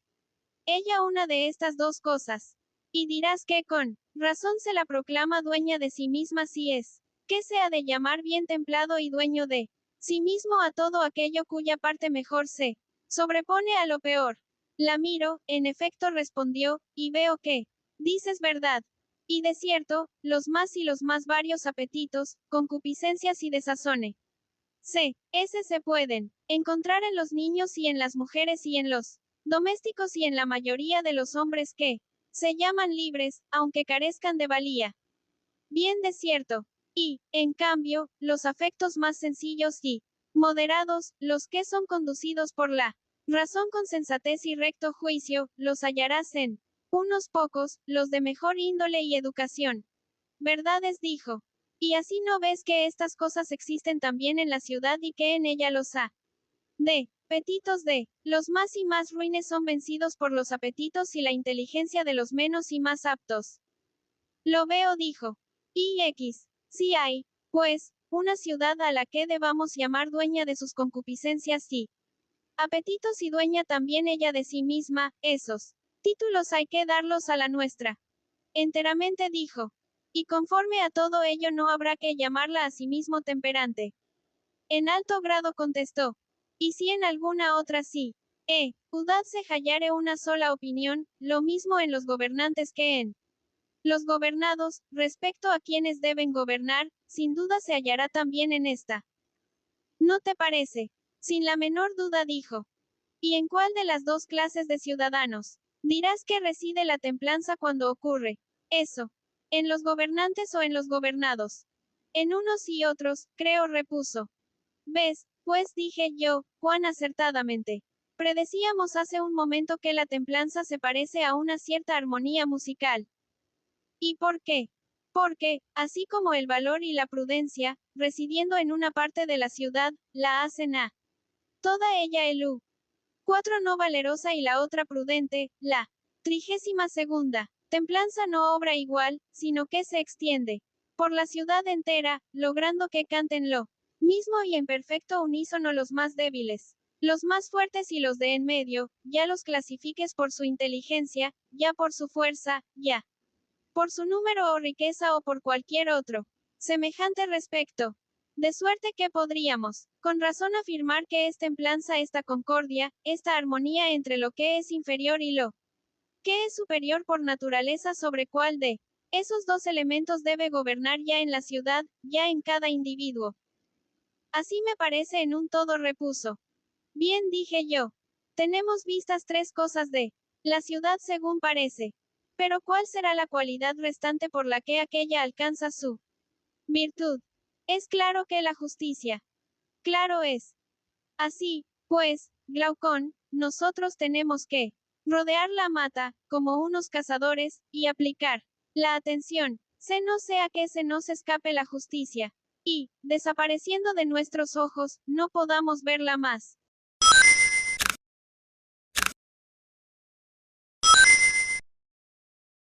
[SPEAKER 1] ella una de estas dos cosas. Y dirás que con razón se la proclama dueña de sí misma, si es que se ha de llamar bien templado y dueño de sí mismo a todo aquello cuya parte mejor se sobrepone a lo peor. La miro, en efecto, respondió, y veo que dices verdad. Y de cierto, los más y los más varios apetitos, concupiscencias y desazone. Ese se pueden encontrar en los niños y en las mujeres y en los domésticos y en la mayoría de los hombres que se llaman libres, aunque carezcan de valía. Bien de cierto. Y, en cambio, los afectos más sencillos y moderados, los que son conducidos por la razón con sensatez y recto juicio, los hallarás en unos pocos, los de mejor índole y educación. Verdades, dijo. Y así no ves que estas cosas existen también en la ciudad y que en ella los apetitos de los más y más ruines son vencidos por los apetitos y la inteligencia de los menos y más aptos. Lo veo, dijo. Y si hay, pues, una ciudad a la que debamos llamar dueña de sus concupiscencias y apetitos y dueña también ella de sí misma, esos títulos hay que darlos a la nuestra. Enteramente, dijo. Y conforme a todo ello no habrá que llamarla a sí mismo temperante. En alto grado, contestó. Y si en alguna otra sí, udad se hallare una sola opinión, lo mismo en los gobernantes que en los gobernados, respecto a quienes deben gobernar, sin duda se hallará también en esta. ¿No te parece? Sin la menor duda, dijo. ¿Y en cuál de las dos clases de ciudadanos dirás que reside la templanza cuando ocurre eso? ¿En los gobernantes o en los gobernados? En unos y otros, creo, repuso. ¿Ves? Pues, dije yo, cuán acertadamente. Predecíamos hace un momento que la templanza se parece a una cierta armonía musical. ¿Y por qué? Porque, así como el valor y la prudencia, residiendo en una parte de la ciudad, la hacen a toda ella el 4 no valerosa y la otra prudente, la 32ª templanza no obra igual, sino que se extiende por la ciudad entera, logrando que canten lo mismo y en perfecto unísono los más débiles, los más fuertes y los de en medio, ya los clasifiques por su inteligencia, ya por su fuerza, ya por su número o riqueza o por cualquier otro semejante respecto. De suerte que podríamos, con razón, afirmar que es templanza, esta concordia, esta armonía entre lo que es inferior y lo que es superior por naturaleza, sobre cuál de esos dos elementos debe gobernar ya en la ciudad, ya en cada individuo. Así me parece en un todo, repuso. Bien, dije yo. Tenemos vistas tres cosas de la ciudad según parece. Pero ¿cuál será la cualidad restante por la que aquella alcanza su virtud? Es claro que la justicia. Claro es. Así, pues, Glaucón, nosotros tenemos que rodear la mata, como unos cazadores, y aplicar la atención. No sea que se nos escape la justicia. Y, desapareciendo de nuestros ojos, no podamos verla más.